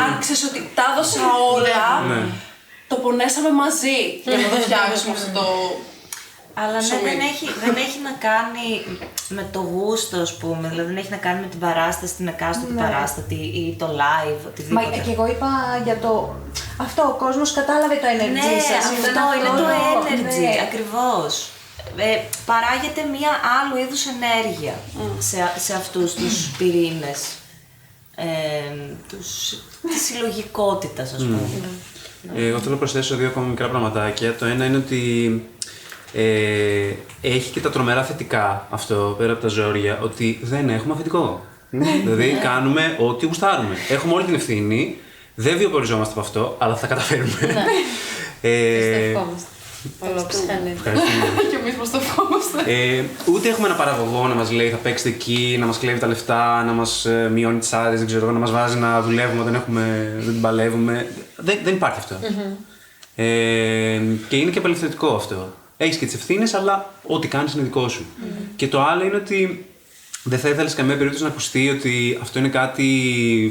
Αν ξέρεις ότι τα έδωσα όλα, το πονέσαμε μαζί για να το φτιάξουμε αυτό το.
Αλλά ναι, δεν έχει να κάνει με το γούστο, ας πούμε. Δηλαδή δεν έχει να κάνει με την παράσταση, την εκάστοτε παράστατη ή το live, οτιδήποτε.
Μα και εγώ είπα για το. Αυτό, ο κόσμος κατάλαβε το energy σας.
Αυτό είναι το energy, ακριβώς. Παράγεται μία άλλου είδους ενέργεια σε αυτούς τους πυρήνες της συλλογικότητας, ας πούμε.
Εγώ θέλω να προσθέσω 2 ακόμα μικρά πραγματάκια. Το ένα είναι ότι έχει και τα τρομερά θετικά αυτό, πέρα από τα ζόρια, ότι δεν έχουμε αφεντικό. Δηλαδή κάνουμε ό,τι γουστάρουμε. Έχουμε όλη την ευθύνη, δεν βιοποριζόμαστε από αυτό, αλλά θα καταφέρουμε.
Ευχαριστούμε. Και εμείς μας το ευχόμαστε.
Ούτε έχουμε ένα παραγωγό να μας λέει θα παίξετε εκεί, να μας κλέβει τα λεφτά, να μας μειώνει τις άδειες, δεν ξέρω, να μας βάζει να δουλεύουμε όταν δεν την παλεύουμε. Δεν υπάρχει αυτό. Και είναι και απελευθερωτικό αυτό. Έχεις και τις ευθύνες, αλλά ό,τι κάνεις είναι δικό σου. Και το άλλο είναι ότι δεν θα ήθελες καμία περίπτωση να ακουστεί ότι αυτό είναι κάτι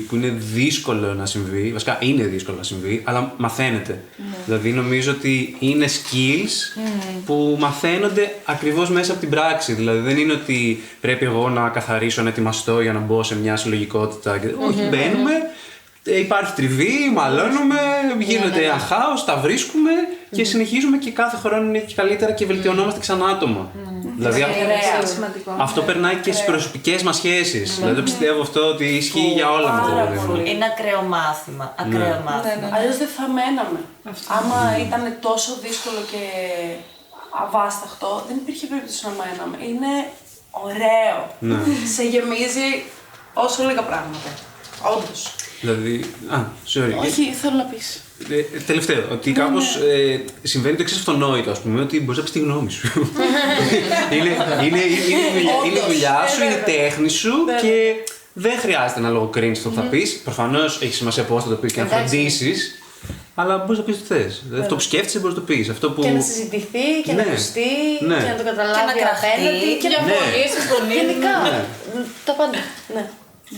που είναι δύσκολο να συμβεί. Βασικά είναι δύσκολο να συμβεί, αλλά μαθαίνεται. Δηλαδή νομίζω ότι είναι skills που μαθαίνονται ακριβώς μέσα από την πράξη. Δηλαδή δεν είναι ότι πρέπει εγώ να καθαρίσω, να ετοιμαστώ για να μπω σε μια συλλογικότητα. Όχι, μπαίνουμε, υπάρχει τριβή, μαλώνουμε, γίνεται ένα χάος, τα βρίσκουμε και συνεχίζουμε και κάθε χρόνο είναι και καλύτερα και βελτιωνόμαστε ξανά άτομα. Δηλαδή αυτό περνάει και στις προσωπικές μας σχέσεις. Δηλαδή πιστεύω αυτό ότι ισχύει για όλα μας.
Είναι ακραίο μάθημα.
Αλλιώς δεν θα μέναμε. Άμα ήταν τόσο δύσκολο και αβάσταχτο, δεν υπήρχε περίπτωση να μέναμε. Είναι ωραίο. Σε γεμίζει όσο λίγα πράγματα. Όντως.
Δηλαδή.
Όχι, θέλω να πεις.
Τελευταίο, ότι κάπως συμβαίνει το εξής αυτονόητο, ας πούμε, ότι μπορείς να πεις τη γνώμη σου. είναι η δουλειά σου, είναι η τέχνη σου και δεν χρειάζεται να λογοκρίνεις το που θα πεις. Προφανώς έχει σημασία πώς θα το πεις και να φροντίσεις, αλλά μπορείς να πεις τι θες. Αυτό που σκέφτεσαι μπορείς να το πεις.
Και να συζητηθεί και να ακουστεί και να το καταλάβει απέναντι και να φωνήσει, συμφωνεί. Γενικά, τα πάντα.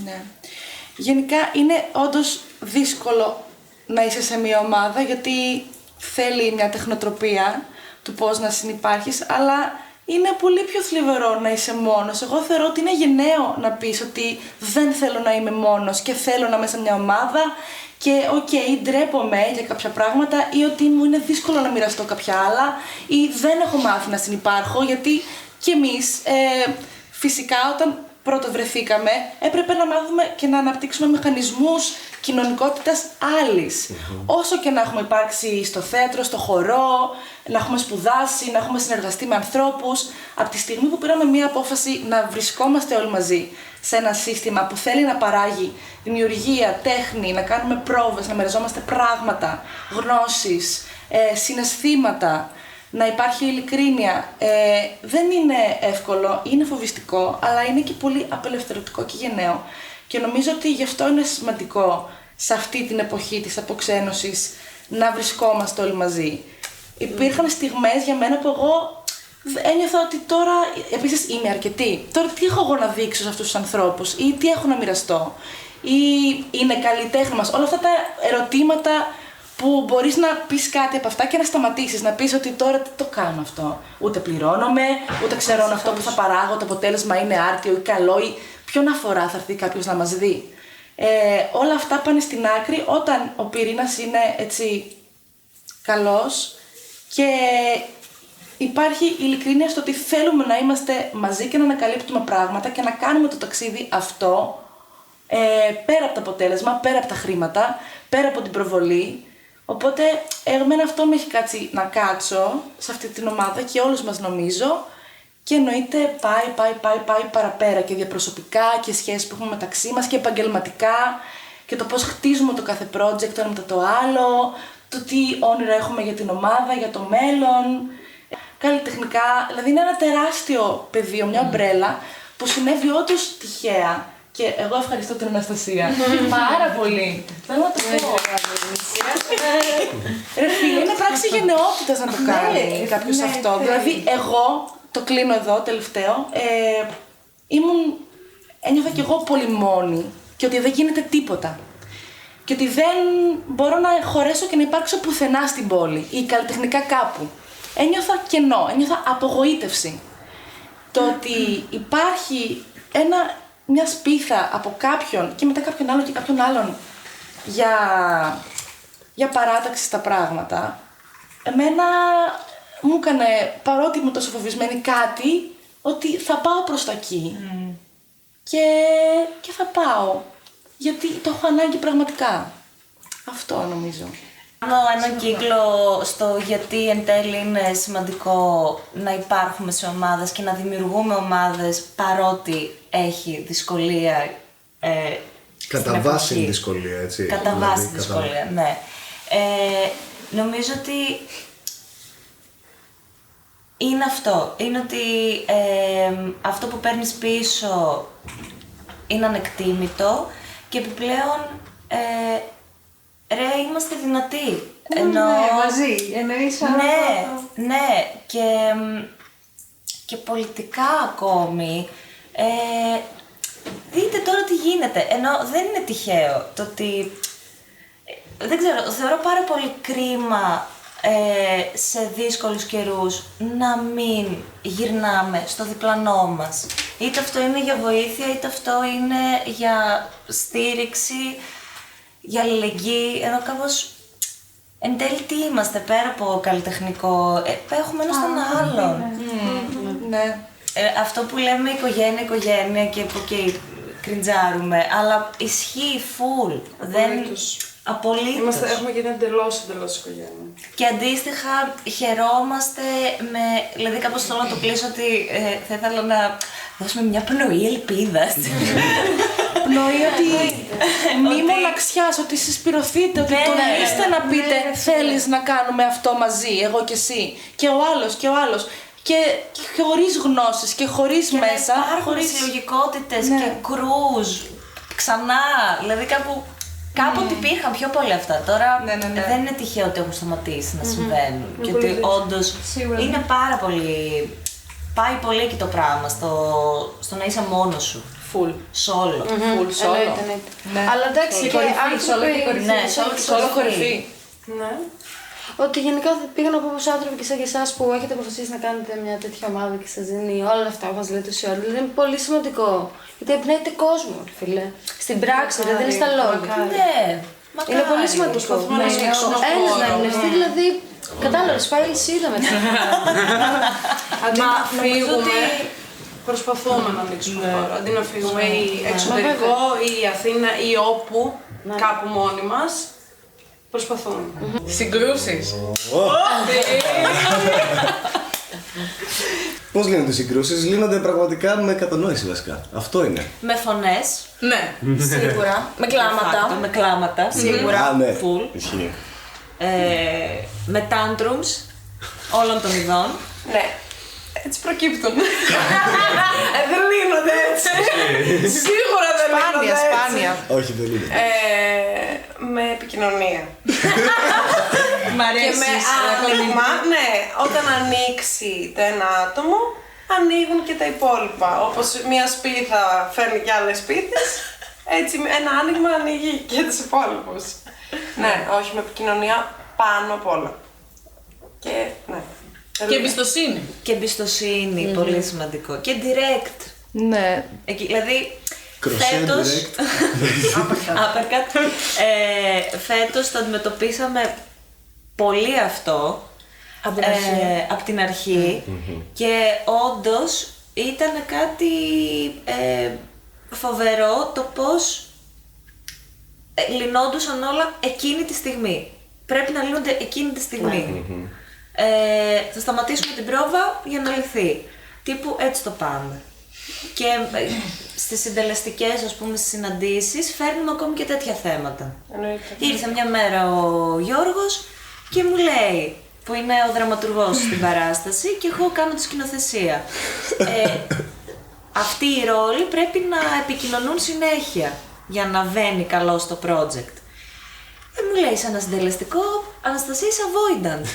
Ναι. Γενικά είναι όντως δύσκολο να είσαι σε μια ομάδα, γιατί θέλει μια τεχνοτροπία του πώς να συνυπάρχεις, αλλά είναι πολύ πιο θλιβερό να είσαι μόνος. Εγώ θεωρώ ότι είναι γενναίο να πεις ότι δεν θέλω να είμαι μόνος και θέλω να είμαι σε μια ομάδα και ντρέπομαι για κάποια πράγματα ή ότι μου είναι δύσκολο να μοιραστώ κάποια άλλα ή δεν έχω μάθει να συνυπάρχω, γιατί κι εμείς φυσικά όταν
πρώτο βρεθήκαμε, έπρεπε να μάθουμε και να αναπτύξουμε μηχανισμούς κοινωνικότητας άλλης. Όσο και να έχουμε υπάρξει στο θέατρο, στο χορό, να έχουμε σπουδάσει, να έχουμε συνεργαστεί με ανθρώπους, από τη στιγμή που πήραμε μία απόφαση να βρισκόμαστε όλοι μαζί σε ένα σύστημα που θέλει να παράγει δημιουργία, τέχνη, να κάνουμε πρόβες, να μοιραζόμαστε πράγματα, γνώσεις, συναισθήματα, να υπάρχει ειλικρίνεια. Δεν είναι εύκολο, είναι φοβιστικό, αλλά είναι και πολύ απελευθερωτικό και γενναίο. Και νομίζω ότι γι' αυτό είναι σημαντικό σε αυτή την εποχή της αποξένωσης να βρισκόμαστε όλοι μαζί. Υπήρχαν στιγμές για μένα που εγώ ένιωθα ότι τώρα, επίσης είμαι αρκετή, τώρα τι έχω εγώ να δείξω σε αυτούς τους ανθρώπους ή τι έχω να μοιραστώ ή είναι καλλιτέχνη μας. Όλα αυτά τα ερωτήματα που μπορείς να πεις κάτι από αυτά και να σταματήσεις, να πεις ότι τώρα τι το κάνω αυτό. Ούτε πληρώνομαι, ούτε ξέρω αν αυτό που θα παράγω το αποτέλεσμα είναι άρτιο ή καλό ή ποιον αφορά θα έρθει κάποιος να μας δει. Όλα αυτά πάνε στην άκρη όταν ο πυρήνας είναι έτσι καλός και υπάρχει ειλικρίνεια στο ότι θέλουμε να είμαστε μαζί και να ανακαλύπτουμε πράγματα και να κάνουμε το ταξίδι αυτό πέρα από το αποτέλεσμα, πέρα από τα χρήματα, πέρα από την προβολή. Οπότε εμένα αυτό με έχει κάτσει να κάτσω σε αυτή την ομάδα και όλους μας νομίζω και εννοείται πάει παραπέρα και διαπροσωπικά και σχέσεις που έχουμε μεταξύ μας και επαγγελματικά και το πώς χτίζουμε το κάθε project το ένα μετά το άλλο, το τι όνειρα έχουμε για την ομάδα, για το μέλλον, καλλιτεχνικά, δηλαδή είναι ένα τεράστιο πεδίο, μια ομπρέλα που συνέβη όντως τυχαία. Και εγώ ευχαριστώ την Αναστασία πάρα πολύ. Θέλω να το πω. Ρε φίλε, είναι πράξη γενναιότητας να το κάνει κάποιος αυτό. Δηλαδή, εγώ, το κλείνω εδώ τελευταίο, ένιωθα κι εγώ πολύ μόνη και ότι δεν γίνεται τίποτα. Και ότι δεν μπορώ να χωρέσω και να υπάρξω πουθενά στην πόλη ή καλλιτεχνικά κάπου. Ένιωθα κενό, ένιωθα απογοήτευση. Το ότι υπάρχει μια σπίθα από κάποιον και μετά κάποιον άλλον και κάποιον άλλον για παράταξη στα πράγματα, εμένα μου έκανε, παρότι ήμουν τόσο φοβισμένη, κάτι ότι θα πάω προς τα εκεί και θα πάω, γιατί το έχω ανάγκη πραγματικά. Αυτό νομίζω.
Κάνω έναν κύκλο στο γιατί εν τέλει είναι σημαντικό να υπάρχουμε σε ομάδες και να δημιουργούμε ομάδες παρότι έχει δυσκολία.
Κατά βάση δυσκολία, έτσι.
Κατά βάση δυσκολία, ναι. Νομίζω ότι είναι αυτό. Είναι ότι αυτό που παίρνεις πίσω είναι ανεκτήμητο και επιπλέον είμαστε δυνατοί.
Μαζί, εννοείς
ναι, και πολιτικά ακόμη. Δείτε τώρα τι γίνεται, ενώ δεν είναι τυχαίο το ότι, δεν ξέρω, θεωρώ πάρα πολύ κρίμα σε δύσκολους καιρούς να μην γυρνάμε στο διπλανό μας. Είτε αυτό είναι για βοήθεια, είτε αυτό είναι για στήριξη, για αλληλεγγύη, ενώ κάπως εν τέλει τι είμαστε πέρα από καλλιτεχνικό, έχουμε ένας τον άλλον.
Ναι.
Αυτό που λέμε οικογένεια και από εκεί κριντζάρουμε, αλλά ισχύει full. Απολύτως.
Έχουμε γίνει εντελώς οικογένεια.
Και αντίστοιχα χαιρόμαστε με, δηλαδή κάπως θέλω να το κλείσω ότι θα ήθελα να δώσουμε μια πνοή ελπίδας.
Πνοή ότι μη μοναξιάς, ότι συσπηρωθείτε, ότι τολμήστε να πείτε θέλεις να κάνουμε αυτό μαζί, εγώ και εσύ, και ο άλλος και ο άλλος. Και χωρίς γνώσεις και χωρίς μέσα.
Και υπάρχουν συλλογικότητες και κρούζ, ξανά, δηλαδή κάποτε υπήρχαν πιο πολύ αυτά. Τώρα δεν είναι τυχαίο ότι έχουν σταματήσει να συμβαίνουν. Και ότι όντως είναι πάρα πολύ. Πάει πολύ εκεί το πράγμα, στο να είσαι μόνος σου.
Full.
Solo.
Full solo.
Αλλά εντάξει,
Solo κορυφή.
Ναι. Ότι γενικά πήγα να πω πως άνθρωποι και σαν και εσάς που έχετε αποφασίσει να κάνετε μια τέτοια ομάδα και σας δίνει όλα αυτά που μας λέτε τόση ώρα. Δηλαδή είναι πολύ σημαντικό. Γιατί εμπνέετε κόσμο, φίλε. Στην πράξη, δηλαδή δεν είναι στα λόγια.
Ναι,
είναι πολύ σημαντικό. Ένας να εμπνευστεί, δηλαδή. Κατάλαβες, πάει η λυσίδα μετά.
Αντί να φύγουμε. Προσπαθούμε να ανοίξουμε χώρο. Αντί να φύγουμε ή εξωτερικό ή Αθήνα ή όπου, κάπου μόνοι μας. Προσπαθούμε.
Συγκρούσεις.
Πώς λύνονται οι συγκρούσεις? Λύνονται πραγματικά με κατανόηση βασικά. Αυτό είναι.
Με φωνές.
Ναι.
Σίγουρα. Με κλάματα. Με κλάματα. Σίγουρα.
Α, ναι.
Full.
Ισχύει.
Με tantrums όλων των ειδών.
Ναι. Έτσι προκύπτουν. Δεν λύνονται έτσι. Σίγουρα δεν λύνονται έτσι.
Σπάνια.
Όχι, δεν είναι.
Με επικοινωνία.
Μ' αρέσει.
Και με άνοιγμα, ναι, όταν ανοίξει το ένα άτομο, ανοίγουν και τα υπόλοιπα. Όπως μία σπίθα φέρνει και άλλες σπίθες, έτσι ένα άνοιγμα ανοίγει και τους υπόλοιπους. Ναι, όχι, με επικοινωνία πάνω απ' όλα. Και, ναι.
Και εμπιστοσύνη.
Και εμπιστοσύνη, πολύ σημαντικό. Και direct.
Ναι.
Εκεί, δηλαδή,
Κροσέ,
φέτος,
direct.
uppercut. Φέτος το αντιμετωπίσαμε πολύ αυτό. Από την αρχή. Και όντως ήταν κάτι φοβερό το πώς λυνόντουσαν όλα εκείνη τη στιγμή. Πρέπει να λύνονται εκείνη τη στιγμή. Θα σταματήσουμε την πρόβα για να λυθεί. Τύπου έτσι το πάμε. Και στις συντελεστικές, ας πούμε, στις συναντήσεις φέρνουμε ακόμη και τέτοια θέματα. Ήρθε μια μέρα ο Γιώργος και μου λέει, που είναι ο δραματουργός στην παράσταση και εγώ κάνω τη σκηνοθεσία. Αυτοί οι ρόλοι πρέπει να επικοινωνούν συνέχεια για να βαίνει καλό στο project. Μου λέει, σαν ένα συντελεστικό, Αναστασία είσαι avoidant.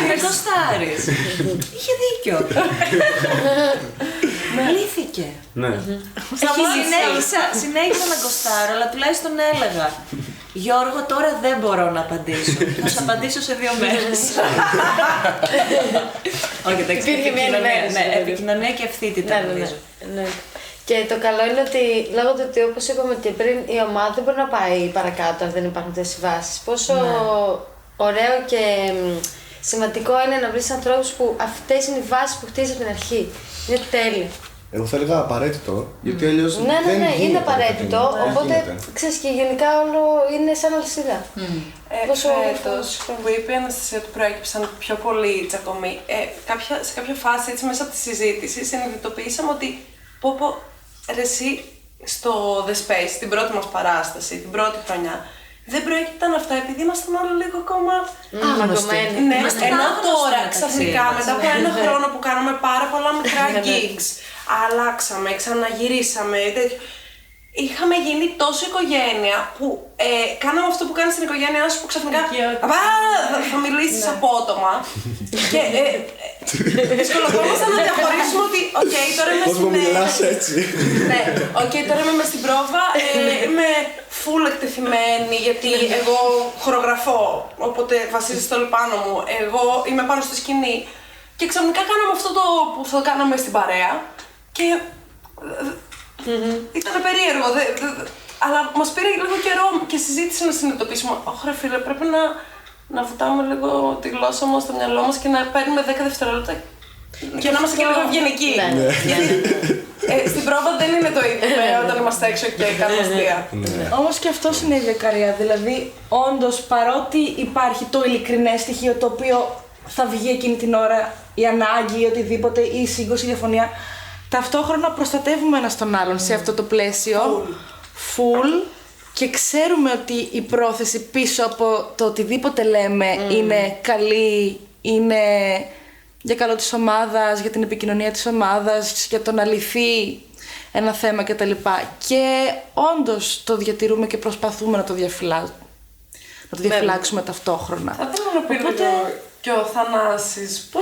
Με γοστάρεις. Είχε δίκιο. Λύθηκε. Συνέχισα να γκοστάρω, αλλά τουλάχιστον έλεγα, Γιώργο, τώρα δεν μπορώ να απαντήσω. Θα σου απαντήσω σε 2 μέρες. Όχι, εντάξει, επικοινωνία και ευθύτητα, νομίζω.
Και το καλό είναι ότι, λόγω του ότι όπως είπαμε και πριν, η ομάδα δεν μπορεί να πάει παρακάτω αν δεν υπάρχουν τέτοιες βάσεις. Πόσο ωραίο και σημαντικό είναι να βρεις ανθρώπους που αυτές είναι οι βάσεις που χτίζεις από την αρχή. Είναι τέλειο.
Εγώ θα έλεγα απαραίτητο, γιατί αλλιώς
Ναι, είναι
από
απαραίτητο.
το
Οπότε, ξέρεις, και γενικά όλο είναι σαν αλυσίδα.
Φέτος που είπε η Αναστασία ότι προέκυψαν πιο πολλοί τσακωμοί, σε κάποια φάση, έτσι μέσα από τη συζήτηση, συνειδητοποιήσαμε ότι ρε εσύ, στο The Space, την πρώτη μας παράσταση, την πρώτη χρονιά, δεν προέκυπταν αυτά επειδή ήμασταν όλοι λίγο ακόμα
μαγκωμένοι.
Ναι, ενώ τώρα ξαφνικά μετά από 1 χρόνο που κάναμε πάρα πολλά μικρά gigs, αλλάξαμε, ξαναγυρίσαμε, τέτοιο. Είχαμε γίνει τόσο οικογένεια που κάναμε αυτό που κάνει στην οικογένειά σου που ξαφνικά θα μιλήσεις απότομα και δυσκολευόμασταν να διαχωρίσουμε ότι τώρα είμαι
Πώς μου μιλάς έτσι.
Ναι, τώρα είμαι μες στην πρόβα, είμαι full εκτεθειμένη γιατί εγώ χορογραφώ, οπότε βασίζεται όλο πάνω μου, εγώ είμαι πάνω στη σκηνή και ξαφνικά κάναμε αυτό το που θα κάναμε στην παρέα και ήταν περίεργο, αλλά μας πήρε λίγο καιρό και συζήτηση να συνειδητοποιήσουμε. Όχι ρε φίλε, πρέπει να βουτάμε λίγο τη γλώσσα μας στο μυαλό μας και να παίρνουμε 10 δευτερόλεπτα και να είμαστε και λίγο ευγενικοί. Γιατί στην πρόβα δεν είναι το ίδιο όταν είμαστε έξω και κάνουμε αστεία.
Όμως και αυτό είναι η δεκαρία, δηλαδή όντως παρότι υπάρχει το ειλικρινές στοιχείο το οποίο θα βγει εκείνη την ώρα, η ανάγκη ή οτιδήποτε, ή η σύγκρουση, η διαφωνία, ταυτόχρονα προστατεύουμε ένας τον άλλον σε αυτό το πλαίσιο, full, και ξέρουμε ότι η πρόθεση πίσω από το οτιδήποτε λέμε είναι καλή, είναι για καλό της ομάδας, για την επικοινωνία της ομάδας, για το να λυθεί ένα θέμα κτλ. Και όντως το διατηρούμε και προσπαθούμε να το διαφυλάξουμε ταυτόχρονα.
Θα ήθελα να πει και ο Θανάσης που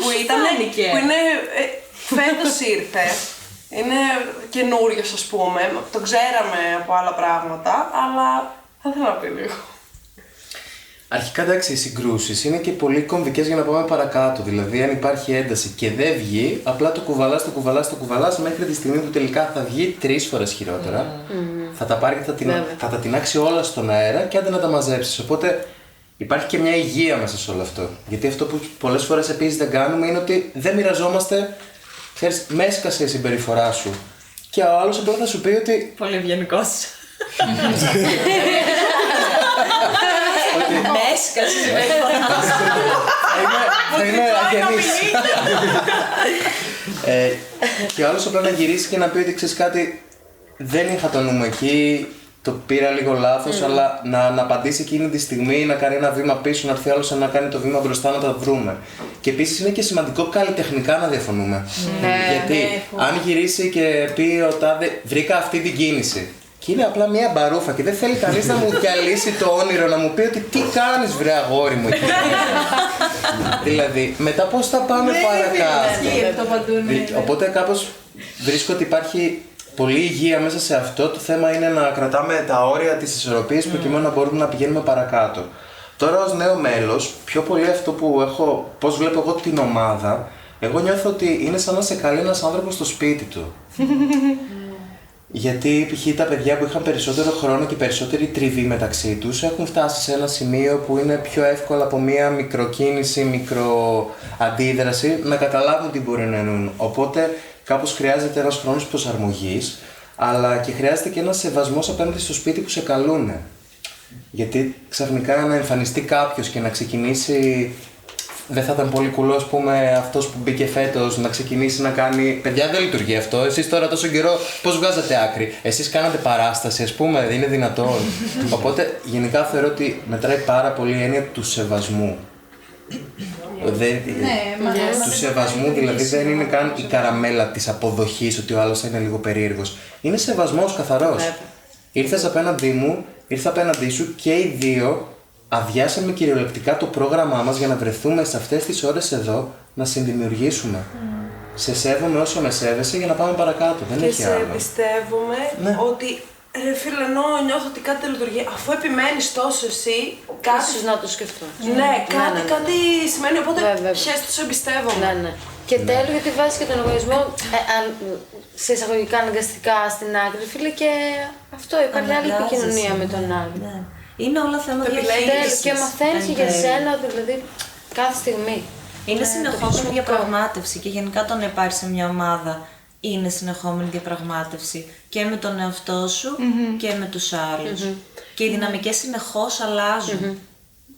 είναι φέτος ήρθε. Είναι καινούριος, ας πούμε. Το ξέραμε από άλλα πράγματα, αλλά θα ήθελα να πει λίγο.
Αρχικά, εντάξει, οι συγκρούσεις είναι και πολύ κομβικές για να πάμε παρακάτω. Δηλαδή, αν υπάρχει ένταση και δεν βγει, απλά το κουβαλάς μέχρι τη στιγμή που τελικά θα βγει 3 φορές χειρότερα. Θα τα πάρει και θα τα τεινάξει όλα στον αέρα και άντε να τα μαζέψεις. Οπότε υπάρχει και μια υγεία μέσα σε όλο αυτό. Γιατί αυτό που πολλές φορές επίσης δεν κάνουμε είναι ότι δεν μοιραζόμαστε ξέρεις, με έσκασε η συμπεριφορά σου. Και ο άλλος απλά θα σου πει ότι.
Πολύ ευγενικός. Με έσκασε η συμπεριφορά σου.
Θα είμαι αγενής. Και ο άλλος απλά να γυρίσει και να πει ότι ξέρεις κάτι, δεν είχα το νου μου εκεί, το πήρα λίγο λάθος, αλλά να απαντήσει εκείνη τη στιγμή, να κάνει ένα βήμα πίσω, να έρθει άλλος να κάνει το βήμα μπροστά, να τα βρούμε. Και επίσης είναι και σημαντικό καλλιτεχνικά να διαφωνούμε. Γιατί αν γυρίσει και πει ο τάδε, βρήκα αυτή την κίνηση. Και είναι απλά μία μπαρούφα και δεν θέλει κανείς να μου διαλύσει το όνειρο, να μου πει ότι τι κάνεις βρε αγόρι μου εκεί. Δηλαδή, μετά πώς θα πάμε παρακάτω. Οπότε κάπως βρίσκω ότι υπάρχει πολύ υγεία μέσα σε αυτό. Το θέμα είναι να κρατάμε τα όρια της ισορροπίας προκειμένου να μπορούμε να πηγαίνουμε παρακάτω. Τώρα ως νέο μέλος, πιο πολύ αυτό που έχω, πώς βλέπω εγώ την ομάδα, εγώ νιώθω ότι είναι σαν να σε καλεί ένας άνθρωπος στο σπίτι του. Γιατί π.χ. τα παιδιά που είχαν περισσότερο χρόνο και περισσότερη τριβή μεταξύ τους έχουν φτάσει σε ένα σημείο που είναι πιο εύκολο από μία μικροκίνηση, μικροαντίδραση να καταλάβουν τι μπορεί να εννοούν. Οπότε κάπως χρειάζεται ένας χρόνος προσαρμογής, αλλά και χρειάζεται και ένας σεβασμός απέναντι στο σπίτι που σε καλούνε. Γιατί ξαφνικά να εμφανιστεί κάποιος και να ξεκινήσει. Δεν θα ήταν πολύ κουλό, ας πούμε, αυτός που μπήκε φέτος να ξεκινήσει να κάνει. Παιδιά, δεν λειτουργεί αυτό. Εσείς τώρα τόσο καιρό πώς βγάζατε άκρη. Εσείς κάνατε παράσταση, ας πούμε, δεν είναι δυνατόν. Οπότε, γενικά θεωρώ ότι μετράει πάρα πολύ η έννοια του σεβασμού. Του σεβασμού, δηλαδή δεν είναι καν η καραμέλα της αποδοχής ότι ο άλλος είναι λίγο περίεργος. Είναι σεβασμός καθαρός. Ήρθες απέναντί μου, ήρθα απέναντί σου και οι δύο. Αδειάσαμε κυριολεκτικά το πρόγραμμά μας για να βρεθούμε σε αυτές τις ώρες εδώ να συνδημιουργήσουμε. Σε σέβομαι όσο με σέβεσαι για να πάμε παρακάτω. Δεν έχει άλλο.
Και σε εμπιστεύομαι ότι ρε φίλε, ενώ νιώθω ότι κάτι δεν λειτουργεί, αφού επιμένεις τόσο εσύ, κάτι.
Ίσως να το σκεφτώ.
Ναι, κάτι σημαίνει, οπότε πιες το, σε εμπιστεύομαι.
Ναι. Και τέλος, γιατί βάζεις και τον εγωισμό σε εισαγωγικά αναγκαστικά στην άκρη, φίλε, και αυτό υπάρχει άλλη επικοινωνία με τον άλλον.
Είναι όλα θέματα διαχείρισης.
Και μαθαίνεις και για σένα, δηλαδή, κάθε στιγμή.
Είναι συνεχόμενη διαπραγμάτευση και γενικά το να υπάρχει σε μια ομάδα είναι συνεχόμενη διαπραγμάτευση και με τον εαυτό σου και με τους άλλους. Και οι δυναμικές συνεχώς αλλάζουν.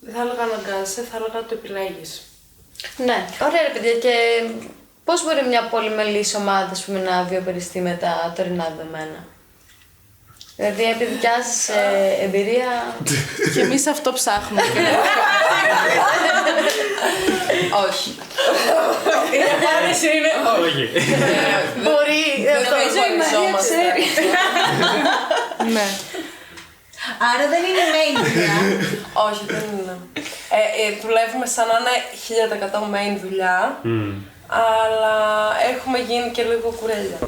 Δεν θα έλεγα αναγκάζεσαι, θα έλεγα το επιλέγεις.
Ναι, ωραία ρε παιδιά, και πώς μπορεί μια πολυμελής ομάδα, ας πούμε, να βιοπεριστεί με τα τωρινά δεδομένα? Δηλαδή, επί δικιά σας εμπειρία.
Και εμείς αυτό ψάχνουμε.
Όχι.
Η απάντηση είναι όχι.
Μπορεί,
Νομίζω η Μαρία ξέρει.
Ναι.
Άρα δεν είναι main δουλειά.
Όχι, δεν είναι. Δουλεύουμε σαν να είναι 1000% main δουλειά, αλλά έχουμε γίνει και λίγο κουρέλια.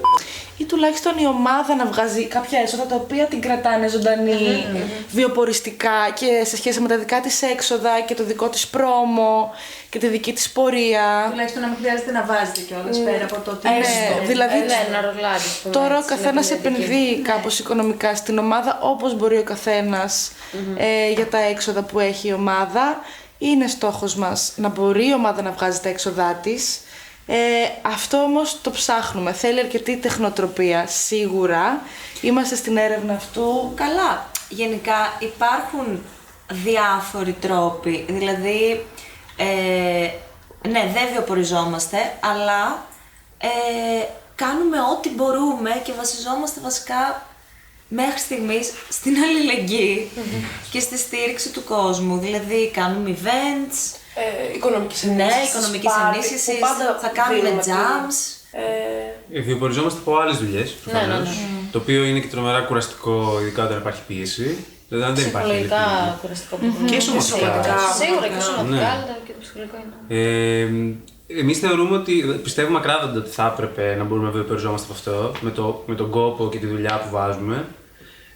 Ή τουλάχιστον η ομάδα να βγάζει κάποια έσοδα τα οποία την κρατάνε ζωντανή, βιοποριστικά και σε σχέση με τα δικά της έξοδα και το δικό της πρόμο και τη δική της πορεία.
Τουλάχιστον να μην χρειάζεται να βάζετε κιόλας πέρα από το ότι.
Δηλαδή,
να ρολάρει.
τώρα ο καθένας επενδύει κάπως οικονομικά στην ομάδα όπως μπορεί ο καθένας για τα έξοδα που έχει η ομάδα. Είναι στόχος μας να μπορεί η ομάδα να βγάζει τα έξοδά της. Αυτό όμως το ψάχνουμε. Θέλει αρκετή τεχνοτροπία, σίγουρα. Είμαστε στην έρευνα αυτού.
Καλά. Γενικά υπάρχουν διάφοροι τρόποι. Δηλαδή, ναι, δεν βιοποριζόμαστε, αλλά κάνουμε ό,τι μπορούμε και βασιζόμαστε βασικά μέχρι στιγμής στην αλληλεγγύη και στη στήριξη του κόσμου. Δηλαδή, κάνουμε events,
Οικονομικής ενίσχυσης.
ναι, οικονομικής ενίσχυσης, θα κάνουμε jams.
Βιοποριζόμαστε από άλλες δουλειές, προφανώς, το οποίο είναι και τρομερά κουραστικό, ειδικά όταν υπάρχει πίεση. Δηλαδή, αν δεν υπάρχει
ψυχολογικά κουραστικό.
και σωματικά.
Σίγουρα και σωματικά, αλλά και το ψυχολογικό είναι.
Εμείς θεωρούμε ότι πιστεύουμε ακράδαντα ότι θα έπρεπε να μπορούμε να βιοποριζόμαστε από αυτό, με τον κόπο και τη δουλειά που βάζουμε.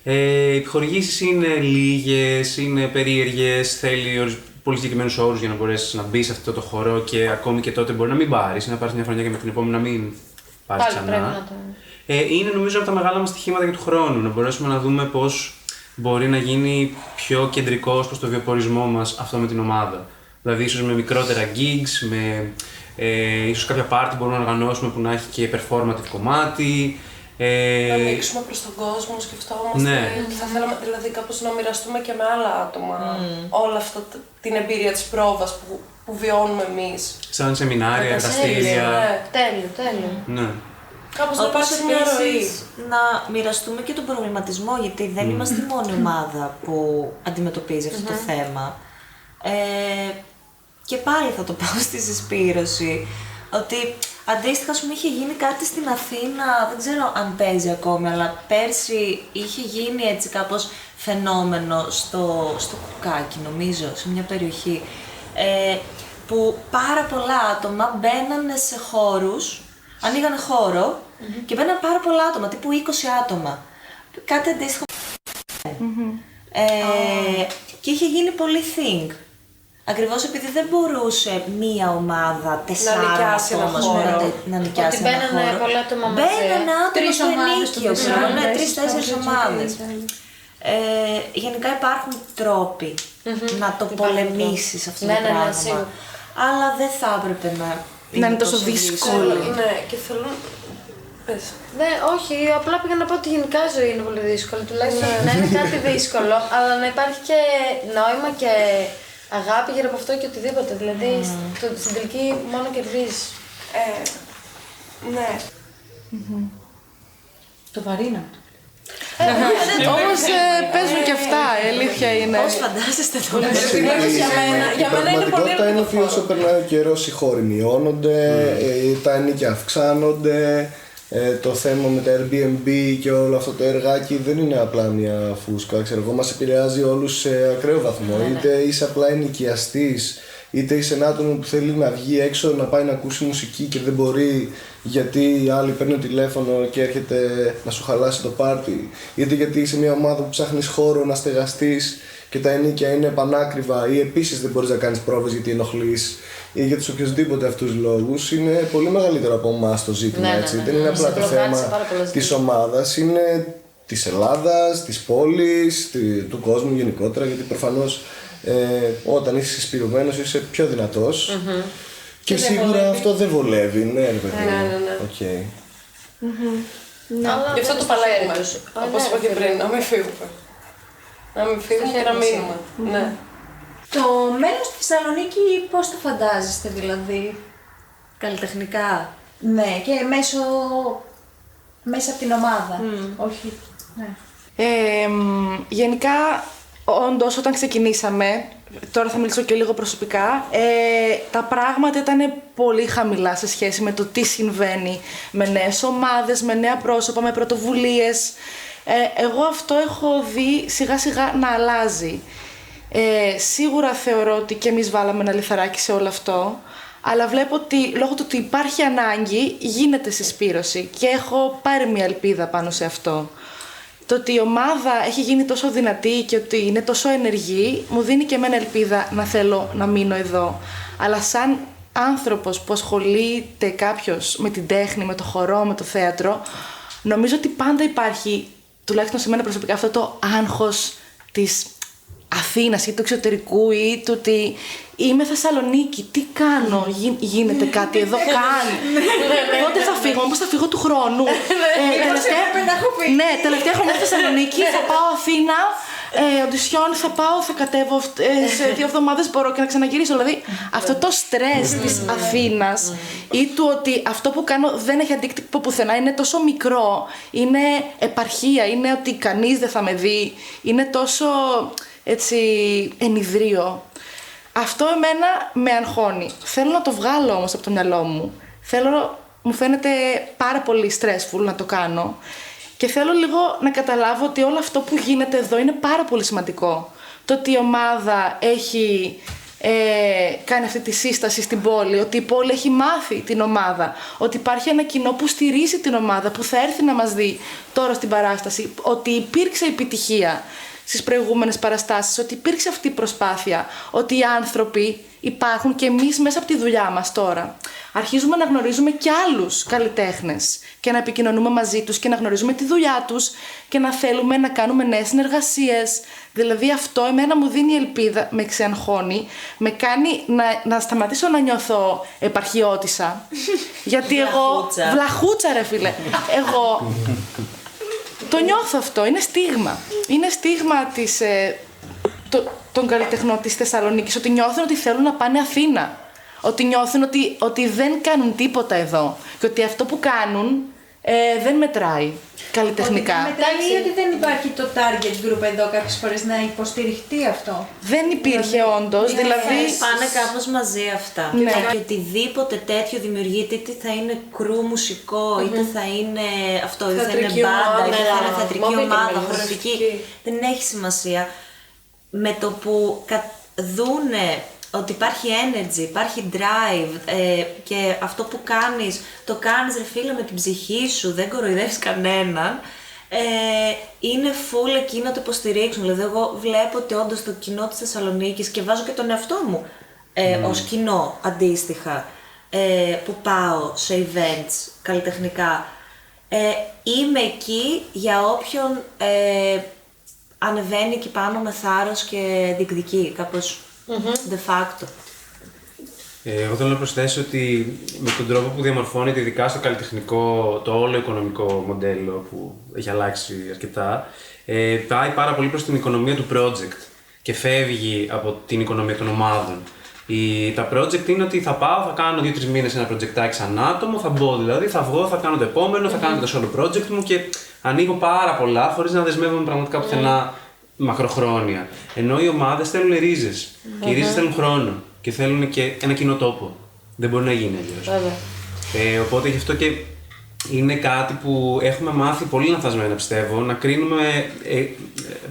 Οι επιχορηγήσεις είναι λίγες, είναι περίεργες, θέλει πολύ συγκεκριμένους όρους για να μπορέσεις να μπεις σε αυτό το χώρο και ακόμη και τότε μπορεί να μην πάρεις, να πάρεις μια χρονιά και με την επόμενη να μην πάρεις ξανά. Είναι νομίζω από τα μεγάλα μας στοιχήματα για του χρόνου, να μπορέσουμε να δούμε πώς μπορεί να γίνει πιο κεντρικός προς το βιοπορισμό μας αυτό με την ομάδα. Δηλαδή ίσως με μικρότερα gigs, με Ίσως κάποια πάρτι μπορούμε να οργανώσουμε που να έχει και performative κομμάτι.
Να ανοίξουμε προς τον κόσμο, σκεφτόμαστε.
Ναι.
Θα θέλαμε δηλαδή κάπως να μοιραστούμε και με άλλα άτομα όλα αυτά την εμπειρία της πρόβας που βιώνουμε εμείς.
Σαν σεμινάρια, εργαστήρια.
Τέλειο.
Ναι.
Κάπως να υπάρξει μια ροή.
Να μοιραστούμε και τον προβληματισμό, γιατί δεν είμαστε η μόνη ομάδα που αντιμετωπίζει αυτό το θέμα. Και πάλι θα το πάω στη συσπήρωση, ότι αντίστοιχα είχε γίνει κάτι στην Αθήνα, δεν ξέρω αν παίζει ακόμη, αλλά πέρσι είχε γίνει έτσι κάπως φαινόμενο στο Κουκάκι, νομίζω, σε μια περιοχή, που πάρα πολλά άτομα μπαίνανε σε χώρους, ανοίγανε χώρο και μπαίνανε πάρα πολλά άτομα, τύπου 20 άτομα. Κάτι αντίστοιχο. Και είχε γίνει πολύ thing. Ακριβώς επειδή δεν μπορούσε μία ομάδα 4 άτομα να νοικιάσει
ότι μπαίνανε πολλά άτομα μαζί.
Μπαίνανε άτομα στο ενίκιο,
ναι,
3-4 ομάδες. Γενικά υπάρχουν τρόποι να το πολεμήσεις αυτό το πράγμα. Αλλά δεν θα έπρεπε να
είναι τόσο δύσκολο.
Ναι, και θέλω. Πες.
Όχι, απλά πήγα να πω ότι γενικά η ζωή είναι πολύ δύσκολη. Τουλάχιστον να είναι κάτι δύσκολο, αλλά να υπάρχει και νόημα και αγάπη γύρω από αυτό και οτιδήποτε. Δηλαδή στην τελική μόνο κερδίζεις.
Ναι.
Το βαρίνα.
Όμως παίζουν και αυτά, η αλήθεια είναι.
Πώς φαντάζεστε το
Η πραγματικότητα είναι ότι όσο περνάει ο καιρός οι χώροι μειώνονται, τα ενίκια αυξάνονται, το θέμα με τα Airbnb και όλο αυτό το εργάκι δεν είναι απλά μια φούσκα, ξέρω εγώ, μας επηρεάζει όλους σε ακραίο βαθμό. Είτε είσαι απλά ενοικιαστής, είτε είσαι ένα άτομο που θέλει να βγει έξω να πάει να ακούσει μουσική και δεν μπορεί γιατί οι άλλοι παίρνουν τηλέφωνο και έρχεται να σου χαλάσει το πάρτι, είτε γιατί είσαι μια ομάδα που ψάχνεις χώρο να στεγαστείς και τα ενίκια είναι πανάκριβα ή επίσης δεν μπορείς να κάνεις πρόβες γιατί ενοχλείς ή για τους οποιοσδήποτε αυτούς λόγους, είναι πολύ μεγαλύτερο από εμάς το ζήτημα. Δεν είναι απλά το θέμα της ομάδας, είναι της Ελλάδας, της πόλης, του κόσμου γενικότερα, γιατί προφανώς όταν είσαι συσπηρωμένος είσαι πιο δυνατός και σίγουρα αυτό δεν βολεύει. Ναι, ρε παιδί.
Ναι. Γι' αυτό το παλεύουμε, όπως είπα και πριν, να μην φύγουμε. Να μην φύγουμε και να μείνουμε. Ναι.
Το μέλλον στη Θεσσαλονίκη πώς το φαντάζεστε δηλαδή?
Καλλιτεχνικά.
Ναι, και μέσα από την ομάδα. Όχι. Ναι.
Γενικά, όντως όταν ξεκινήσαμε, τώρα θα μιλήσω και λίγο προσωπικά, τα πράγματα ήταν πολύ χαμηλά σε σχέση με το τι συμβαίνει με νέες ομάδες, με νέα πρόσωπα, με πρωτοβουλίες. Εγώ αυτό έχω δει σιγά σιγά να αλλάζει. Σίγουρα θεωρώ ότι και εμείς βάλαμε ένα λιθαράκι σε όλο αυτό, αλλά βλέπω ότι λόγω του ότι υπάρχει ανάγκη γίνεται συσπήρωση και έχω πάρει μια ελπίδα πάνω σε αυτό. Το ότι η ομάδα έχει γίνει τόσο δυνατή και ότι είναι τόσο ενεργή μου δίνει και εμένα ελπίδα να θέλω να μείνω εδώ. Αλλά σαν άνθρωπος που ασχολείται κάποιος με την τέχνη, με το χορό, με το θέατρο, νομίζω ότι πάντα υπάρχει, τουλάχιστον σε μένα προσωπικά, αυτό το άγχος της Αθήνας ή του εξωτερικού ή του ότι είμαι Θεσσαλονίκη, τι κάνω, γίνεται κάτι εδώ, πότε θα φύγω, πώς θα φύγω του χρόνου. Τελευταία χρονιά στη Θεσσαλονίκη, θα πάω Αθήνα, οντισιόν, θα πάω, θα κατέβω σε 2 εβδομάδες μπορώ και να ξαναγυρίσω. Δηλαδή αυτό το στρες της Αθήνας ή του ότι αυτό που κάνω δεν έχει αντίκτυπο πουθενά, είναι τόσο μικρό, είναι επαρχία, είναι ότι κανείς δεν θα με δει, είναι τόσο έτσι ενιδρίο. Αυτό εμένα με αγχώνει. Θέλω να το βγάλω όμως από το μυαλό μου. Μου φαίνεται πάρα πολύ stressful να το κάνω. Και θέλω λίγο να καταλάβω ότι όλο αυτό που γίνεται εδώ είναι πάρα πολύ σημαντικό. Το ότι η ομάδα έχει κάνει αυτή τη σύσταση στην πόλη, ότι η πόλη έχει μάθει την ομάδα, ότι υπάρχει ένα κοινό που στηρίζει την ομάδα, που θα έρθει να μας δει τώρα στην παράσταση, ότι υπήρξε επιτυχία στις προηγούμενες παραστάσεις, ότι υπήρξε αυτή η προσπάθεια, ότι οι άνθρωποι υπάρχουν και εμείς μέσα από τη δουλειά μας τώρα. Αρχίζουμε να γνωρίζουμε και άλλους καλλιτέχνες και να επικοινωνούμε μαζί τους και να γνωρίζουμε τη δουλειά τους και να θέλουμε να κάνουμε νέες συνεργασίες. Δηλαδή αυτό εμένα μου δίνει ελπίδα, με ξενχώνει, με κάνει να σταματήσω να νιώθω επαρχιώτισσα. Γιατί εγώ... Βλαχούτσα ρε φίλε. Εγώ το νιώθω αυτό, είναι στίγμα. Είναι στίγμα των καλλιτεχνών της Θεσσαλονίκης, ότι νιώθουν ότι θέλουν να πάνε Αθήνα. Ότι νιώθουν ότι δεν κάνουν τίποτα εδώ. Και ότι αυτό που κάνουν δεν μετράει καλλιτεχνικά.
Μετράει ή ότι δεν υπάρχει το target group εδώ κάποιες φορές να υποστηριχτεί αυτό.
Δεν υπήρχε όντως, δηλαδή...
Πάνε κάπως μαζί αυτά.
Ναι.
Και οτιδήποτε τέτοιο δημιουργείται, είτε θα είναι κρου μουσικό, είτε θα είναι αυτό, είτε θα είναι μπάντα, είτε θα είναι θεατρική ομάδα, χορευτική. Δεν έχει σημασία. Με το που δούνε ότι υπάρχει energy, υπάρχει drive και αυτό που κάνεις, το κάνεις ρε φίλε με την ψυχή σου, δεν κοροϊδεύεις κανέναν, είναι full εκεί να το υποστηρίξουν. Δηλαδή εγώ βλέπω ότι όντως το κοινό της Θεσσαλονίκης, και βάζω και τον εαυτό μου ως κοινό αντίστοιχα, που πάω σε events καλλιτεχνικά, είμαι εκεί για όποιον ανεβαίνει εκεί πάνω με θάρρος και διεκδικεί κάπως de facto.
Εγώ θέλω να προσθέσω ότι με τον τρόπο που διαμορφώνεται ειδικά στο καλλιτεχνικό το όλο οικονομικό μοντέλο που έχει αλλάξει αρκετά, πάει πάρα πολύ προς την οικονομία του project και φεύγει από την οικονομία των ομάδων. Τα project είναι ότι θα πάω, θα κάνω 2-3 μήνες ένα projectάκι σαν άτομο, θα μπω δηλαδή, θα βγω, θα κάνω το επόμενο, θα κάνω το solo project μου και ανοίγω πάρα πολλά χωρίς να δεσμεύομαι πραγματικά πουθενά μακροχρόνια. Ενώ οι ομάδες θέλουν ρίζες και οι ρίζες θέλουν χρόνο και θέλουν και ένα κοινό τόπο. Δεν μπορεί να γίνει αλλιώς. Οπότε γι' αυτό και είναι κάτι που έχουμε μάθει πολύ λανθασμένα, πιστεύω, να κρίνουμε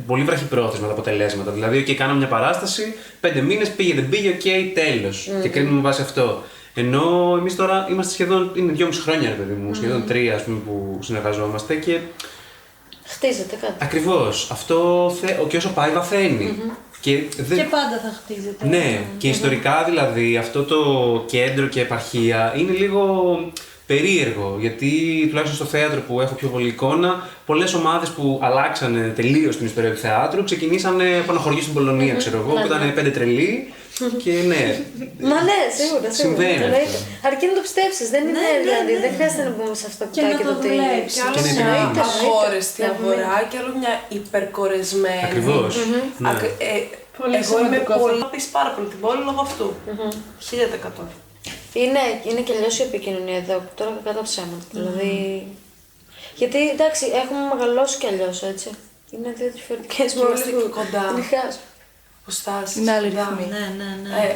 πολύ βραχυπρόθεσμα τα αποτελέσματα. Δηλαδή, OK, κάναμε μια παράσταση, 5 μήνες, πήγε, δεν πήγε, OK, τέλος. Και κρίνουμε βάσει αυτό. Ενώ εμείς τώρα είμαστε σχεδόν, είναι 2,5 χρόνια, ρε παιδί μου, σχεδόν 3 ας πούμε, που συνεργαζόμαστε και.
Χτίζεται κάτι.
Ακριβώς. Αυτό και όσο πάει, βαθαίνει. Και
πάντα θα χτίζεται.
Ναι, και ιστορικά δηλαδή αυτό το κέντρο και επαρχία είναι λίγο περίεργο, γιατί τουλάχιστον στο θέατρο που έχω πιο πολύ εικόνα, πολλές ομάδες που αλλάξανε τελείως την ιστορία του θεάτρου ξεκινήσανε από ένα χωριό στην Πολωνία, ξέρω εγώ, που ήταν 5 τρελοί και ναι.
Μα ναι, σίγουρα.
Συμβαίνει αυτό.
Αρκεί να το πιστέψεις, δεν είναι δηλαδή, δεν χρειάζεται να μπούμε σε αυτό που
και το δουλέψεις.
Και άλλο μια αγόρεστη αγορά και άλλο μια υπερκορεσμένη.
Ακριβώς.
Εγώ είμαι πολύ να πεις πάρα πολύ την πόλη λόγω αυτού. 1000%.
Είναι και αλλιώς η επικοινωνία εδώ, τώρα κατά ψέματα. Δηλαδή. Γιατί εντάξει, έχουμε μεγαλώσει κι αλλιώς έτσι. Είναι δύο διαφορετικές μορφές.
Είμαστε και κοντά. Αποστάσεις.
Είναι άλλη ρυθμή.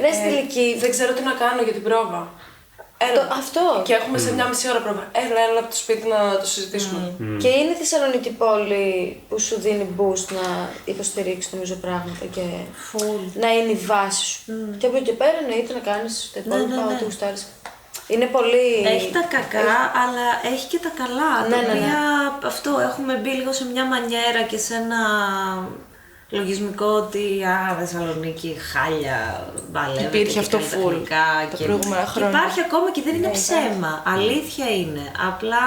Ναι, στην ηλικία.
Δεν ξέρω τι να κάνω για την πρόβα.
Αυτό.
Και έχουμε σε μια μισή ώρα πρόβα. Έλα από το σπίτι να το συζητήσουμε.
Και είναι η Θεσσαλονίκη πόλη που σου δίνει boost να υποστηρίξει νομίζω πράγματα και να είναι η βάση σου. Και από εκεί και πέρα εννοείται να κάνεις τα υπόλοιπα ό,τι γουστάρεις. Είναι πολύ.
Έχει τα κακά, αλλά έχει και τα καλά. Τα οποία αυτό έχουμε μπει λίγο σε μια μανιέρα και σε ένα λογισμικό ότι Θεσσαλονίκη, χάλια, μπαλεύεται.
Υπήρχε αυτό φουλ τα προηγούμενα χρόνια.
Υπάρχει ακόμα και δεν είναι ψέμα. Αλήθεια είναι. Απλά.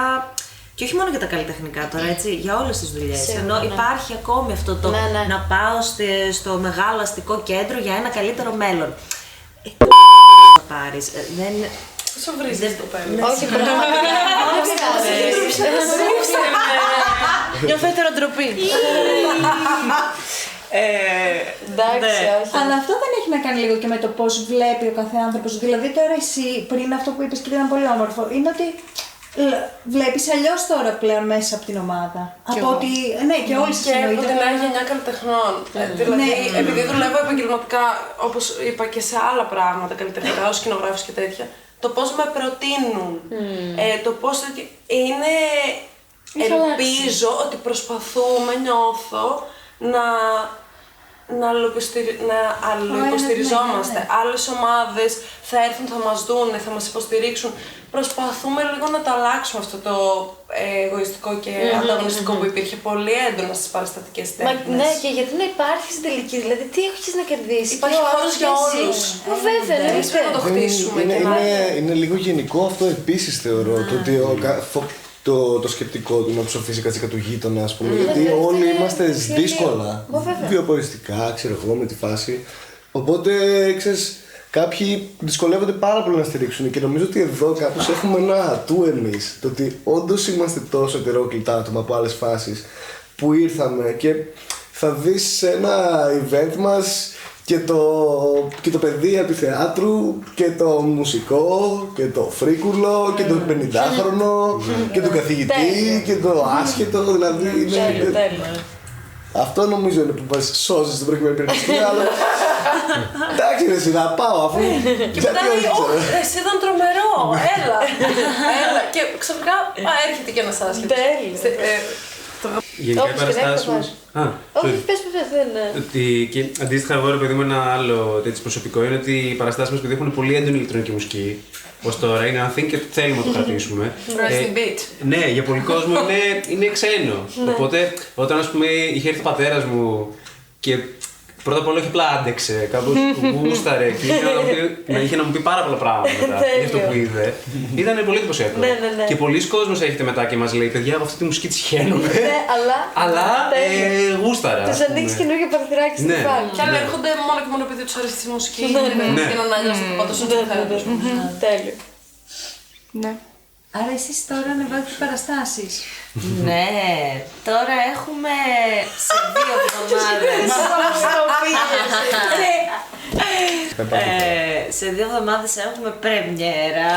Και όχι μόνο για τα καλλιτεχνικά τώρα, έτσι, για όλες τις δουλειές. Ενώ υπάρχει ακόμη αυτό το να πάω στο μεγάλο αστικό κέντρο για ένα καλύτερο μέλλον. Θα πάρεις.
Πόσο βρίζεις το πέλος.
Όχι, πραγματικά.
Νιώθω ετεροτροπή.
Εντάξει, όχι.
Αλλά αυτό δεν έχει να κάνει λίγο και με το πώς βλέπει ο κάθε άνθρωπος. Δηλαδή τώρα εσύ, πριν αυτό που είπες και ήταν πολύ όμορφο, είναι ότι βλέπεις αλλιώς τώρα πλέον μέσα από την ομάδα. Από ότι, ναι, και όλοι σας εννοείται.
Και από την άλλη γενιά καλλιτεχνών. Δηλαδή, επειδή δουλεύω επαγγελματικά, όπως είπα και σε άλλα πράγματα καλλιτεχνικά, ως σκηνογράφος και τέτοια, το πώς με προτείνουν, το πώς είναι. Ελπίζω ότι προσπαθούμε, νιώθω, να αλληλοϊποστηριζόμαστε. Άλλες ομάδες θα έρθουν, θα μας δούνε, θα μας υποστηρίξουν. Προσπαθούμε λίγο να το αλλάξουμε αυτό το εγωιστικό και ανταγωνιστικό που υπήρχε πολύ έντονα στις παραστατικές τέχνες.
Ναι, και γιατί να υπάρχει στην τελική, δηλαδή τι έχεις να κερδίσεις.
Υπάρχει χώρος για όλους.
Βέβαια, ναι,
εμείς πρέπει να το χτίσουμε.
Είναι λίγο γενικό αυτό επίσης θεωρώ. Το ότι το σκεπτικό του να ψοφήσει κατσίκα του γείτονα, ας πούμε. Γιατί όλοι είμαστε δύσκολα. Βιοποριστικά, ξέρω εγώ, με τη φάση. Οπότε, ξέρεις, κάποιοι δυσκολεύονται πάρα πολύ να στηρίξουν και νομίζω ότι εδώ κάπως έχουμε ένα ατού εμείς. Το ότι όντως είμαστε τόσο ετερόκλητα άτομα από άλλες φάσεις που ήρθαμε και θα δεις ένα event μας και το παιδεία του θεάτρου και το μουσικό και το φρίκουλο και το 50χρονο και το καθηγητή και το άσχετο, δηλαδή αυτό νομίζω είναι που μας σώζει στην προηγούμενη περίπτωση, αλλά εντάξει ρε εσύ να πάω αφού
και μετά λέει, εσύ ήταν τρομερό, έλα και ξαφνικά έρχεται και ένας άσχετος.
Γενικά οι παραστάσεις μας.
Όχι, πες,
Και αντίστοιχα, εγώ ρε παιδί μου, ένα άλλο τέτοιο προσωπικό είναι ότι οι παραστάσεις μας, επειδή έχουν πολύ έντονη ηλεκτρονική μουσική, ως τώρα είναι ένα thing και θέλουμε να το κρατήσουμε.
Resting beat.
Ναι, για πολλοί κόσμο είναι ξένο. Οπότε, όταν ας πούμε είχε έρθει ο πατέρας μου και πρώτα απ' όλα όχι απλά άντεξε, κάπως γούσταρε και είχε να μου πει πάρα πολλά πράγματα μετά για αυτό που είδε. Ήταν πολύ εντυπωσιακό. Και πολλοί κόσμος έρχεται μετά και μας λέει: παιδιά, από αυτή τη μουσική τη χαίρομαι. Αλλά γούσταρα.
Τους ανοίξει καινούργιο παραθυράκι στην φάλη.
Και άλλοι έρχονται μόνο και μόνο επειδή τους αρέσει τη μουσική. Για να αναγκάσουν πάντως να το θέλουν.
Τέλειο.
Ναι.
Άρα εσείς τώρα ανεβάζετε παραστάσεις.
Ναι, τώρα έχουμε σε 2 εβδομάδες. Σε 2 εβδομάδες έχουμε πρεμιέρα.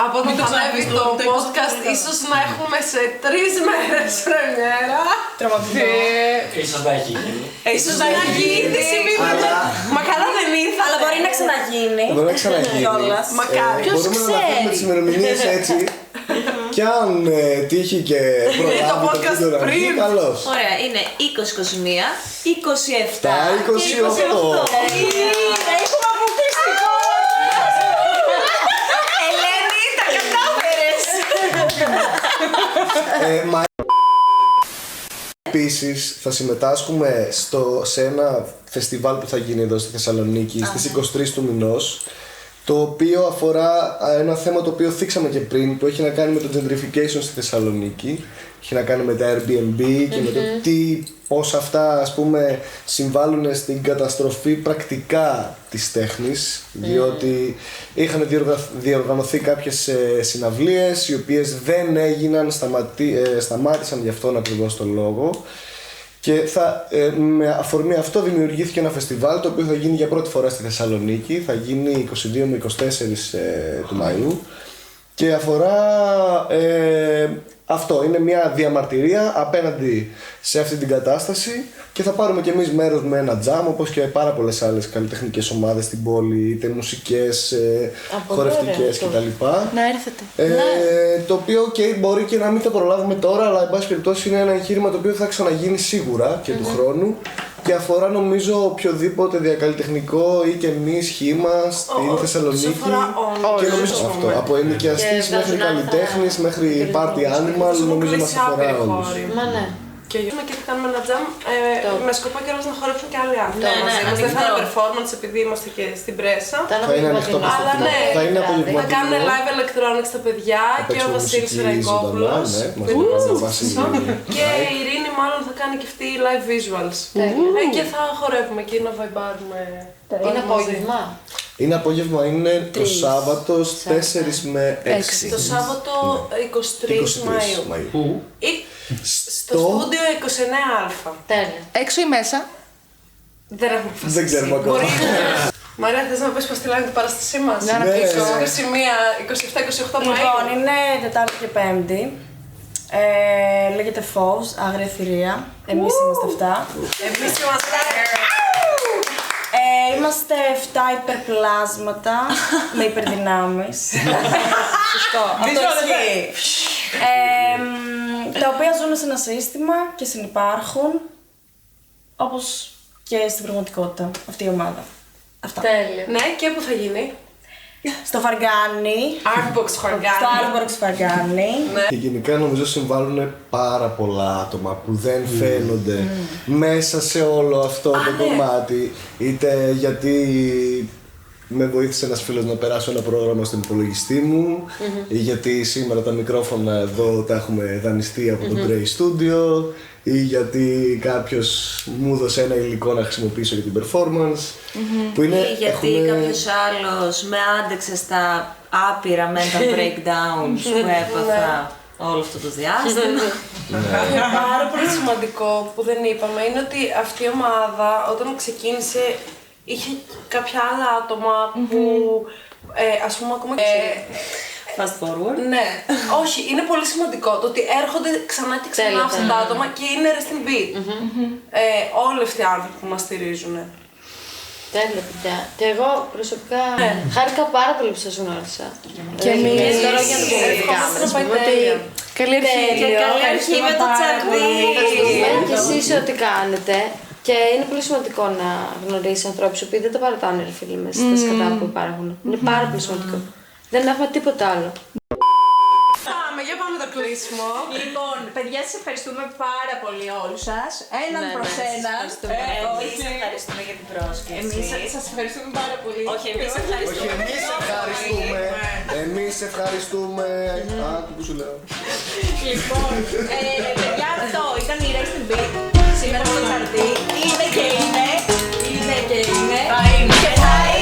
Από όταν θα ανέβει το podcast, ίσως να έχουμε σε 3 μέρες πρεμιέρα.
Ίσως να έχει γίνει.
Ίσως να έχει γίνει σημείο. Μα καλά δεν ήρθα.
Αλλά μπορεί να ξαναγίνει.
Μπορεί να ξαναγίνει.
Μακάρι.
Μπορούμε να αφήσουμε τις ημερομηνίες έτσι. Κι αν τύχει και προλάβει το βίντεο να βγει, καλώς.
Ωραία, είναι 20-21, 27
και 28.
Έχουμε αποκλειστικό! Ελένη, τα κατάφερες!
Επίσης θα συμμετάσχουμε σε ένα φεστιβάλ που θα γίνει εδώ στη Θεσσαλονίκη στις 23 του μηνός, το οποίο αφορά ένα θέμα το οποίο θίξαμε και πριν, που έχει να κάνει με το gentrification στη Θεσσαλονίκη. Έχει να κάνει με τα Airbnb και με το πώς αυτά, ας πούμε, συμβάλλουν στην καταστροφή πρακτικά της τέχνης, διότι είχαν διοργανωθεί κάποιες συναυλίες οι οποίες δεν έγιναν, σταμάτησαν γι' αυτόν ακριβώς τον λόγο. Και με αφορμή αυτό δημιουργήθηκε ένα φεστιβάλ το οποίο θα γίνει για πρώτη φορά στη Θεσσαλονίκη. Θα γίνει 22 με 24 του Μαΐου και αφορά αυτό. Είναι μια διαμαρτυρία απέναντι σε αυτή την κατάσταση και θα πάρουμε κι εμείς μέρος με ένα τζάμ, όπως και πάρα πολλές άλλες καλλιτεχνικές ομάδες στην πόλη, είτε μουσικές, χορευτικές κτλ.
Να έρθετε.
Το οποίο μπορεί και να μην το προλάβουμε τώρα, αλλά εν πάση περιπτώσει είναι ένα εγχείρημα το οποίο θα ξαναγίνει σίγουρα και του χρόνου και αφορά νομίζω οποιοδήποτε διακαλλιτεχνικό ή και μη σχήμα στην Θεσσαλονίκη. Και νομίζω αυτό. Από ενοικιαστής μέχρι καλλιτέχνης μέχρι party animal, νομίζω μας αφορά όλους.
Και θα κάνουμε ένα jam με σκοπό κιόλας να χορέψουν και άλλοι άνθρωποι μαζί μας. Δεν θα είναι performance επειδή είμαστε και στην πρέσα.
Θα είναι ανοιχτό προς το κοινό. Θα είναι απογευματινό.
Θα κάνουν live electronics τα παιδιά και ο Βασίλης Ραϊκόπουλος. Και η Ειρήνη μάλλον θα κάνει και αυτή live visuals. Και θα χορεύουμε εκεί να vibe-άρουμε.
Είναι απόγευμα.
Είναι απόγευμα, είναι το Σάββατο 4 με 6.
Το Σάββατο 23 Μαΐου. Στο στούντιο 29α.
Τέλεια.
Έξω ή μέσα?
Δεν έχουμε αποφασίσει.
Δεν ξέρουμε ακόμα.
Μαρία, θες να πεις πως τη λένε την παράστασή μας?
Ναι, να πεις.
27-28 Μαΐου.
Λοιπόν, είναι Τετάρτη και Πέμπτη. Λέγεται Φως, Άγρια Θηρία. Εμείς είμαστε αυτά.
Εμείς είμαστε.
Είμαστε 7 υπερπλάσματα με υπερδυνάμεις. Σωστό. Αυτό ισχύει. Τα οποία ζουν σε ένα σύστημα και συνυπάρχουν όπως και στην πραγματικότητα αυτή η ομάδα. Αυτά.
Τέλεια.
Ναι, και πού θα γίνει?
στο Φαργάνι.
Artbox Φαργάνι.
Στο Artbox Φαργάνι.
Και γενικά νομίζω συμβάλλουν πάρα πολλά άτομα που δεν φαίνονται μέσα σε όλο αυτό το κομμάτι. Είτε γιατί με βοήθησε ένας φίλος να περάσω ένα πρόγραμμα στον υπολογιστή μου, ή γιατί σήμερα τα μικρόφωνα εδώ τα έχουμε δανειστεί από το Grey Studio, ή γιατί κάποιος μου έδωσε ένα υλικό να χρησιμοποιήσω για την performance. Που είναι,
Ή γιατί κάποιος άλλος με άντεξε στα άπειρα mental breakdowns που έπαθα όλο αυτό το διάστημα.
Πάρα πολύ σημαντικό που δεν είπαμε είναι ότι αυτή η ομάδα όταν ξεκίνησε είχε κάποια άλλα άτομα που ας πούμε ακόμα
Fast forward.
Ναι, όχι, είναι πολύ σημαντικό το ότι έρχονται ξανά και ξανά αυτά τα άτομα και είναι rest in beat. Όλοι αυτοί οι άνθρωποι που μας στηρίζουν.
Τέλεια, παιδιά. Και εγώ προσωπικά χάρηκα πάρα πολύ που σας γνώρισα.
Και εμείς.
Τώρα για να το πούμε την κάμερα.
Καλή αρχή.
Και καλή αρχή με το τσαρδί.
Και εσείς ό,τι κάνετε. Και είναι πολύ σημαντικό να γνωρίσεις ανθρώπους που δεν τα παρατάνε, ρε φίλοι, μέσα στα σκατά που υπάρχουν. Είναι πάρα πολύ σημαντικό. Δεν έχουμε τίποτα άλλο.
Για πάμε το κλείσιμο.
Λοιπόν, παιδιά, σας ευχαριστούμε πάρα πολύ όλους σας. Έναν προς έναν.
Εμείς ευχαριστούμε για την πρόσκληση.
Εμείς σας ευχαριστούμε πάρα πολύ.
Όχι, εμείς ευχαριστούμε.
Εμείς ευχαριστούμε. Άκου που σου λέω.
Λοιπόν, παιδιά, αυτό ήταν η Rest in Beat. Σήμερα στο Τσαρδί. Είναι και είναι. Είναι και είναι. Θα είναι. Και θα είναι.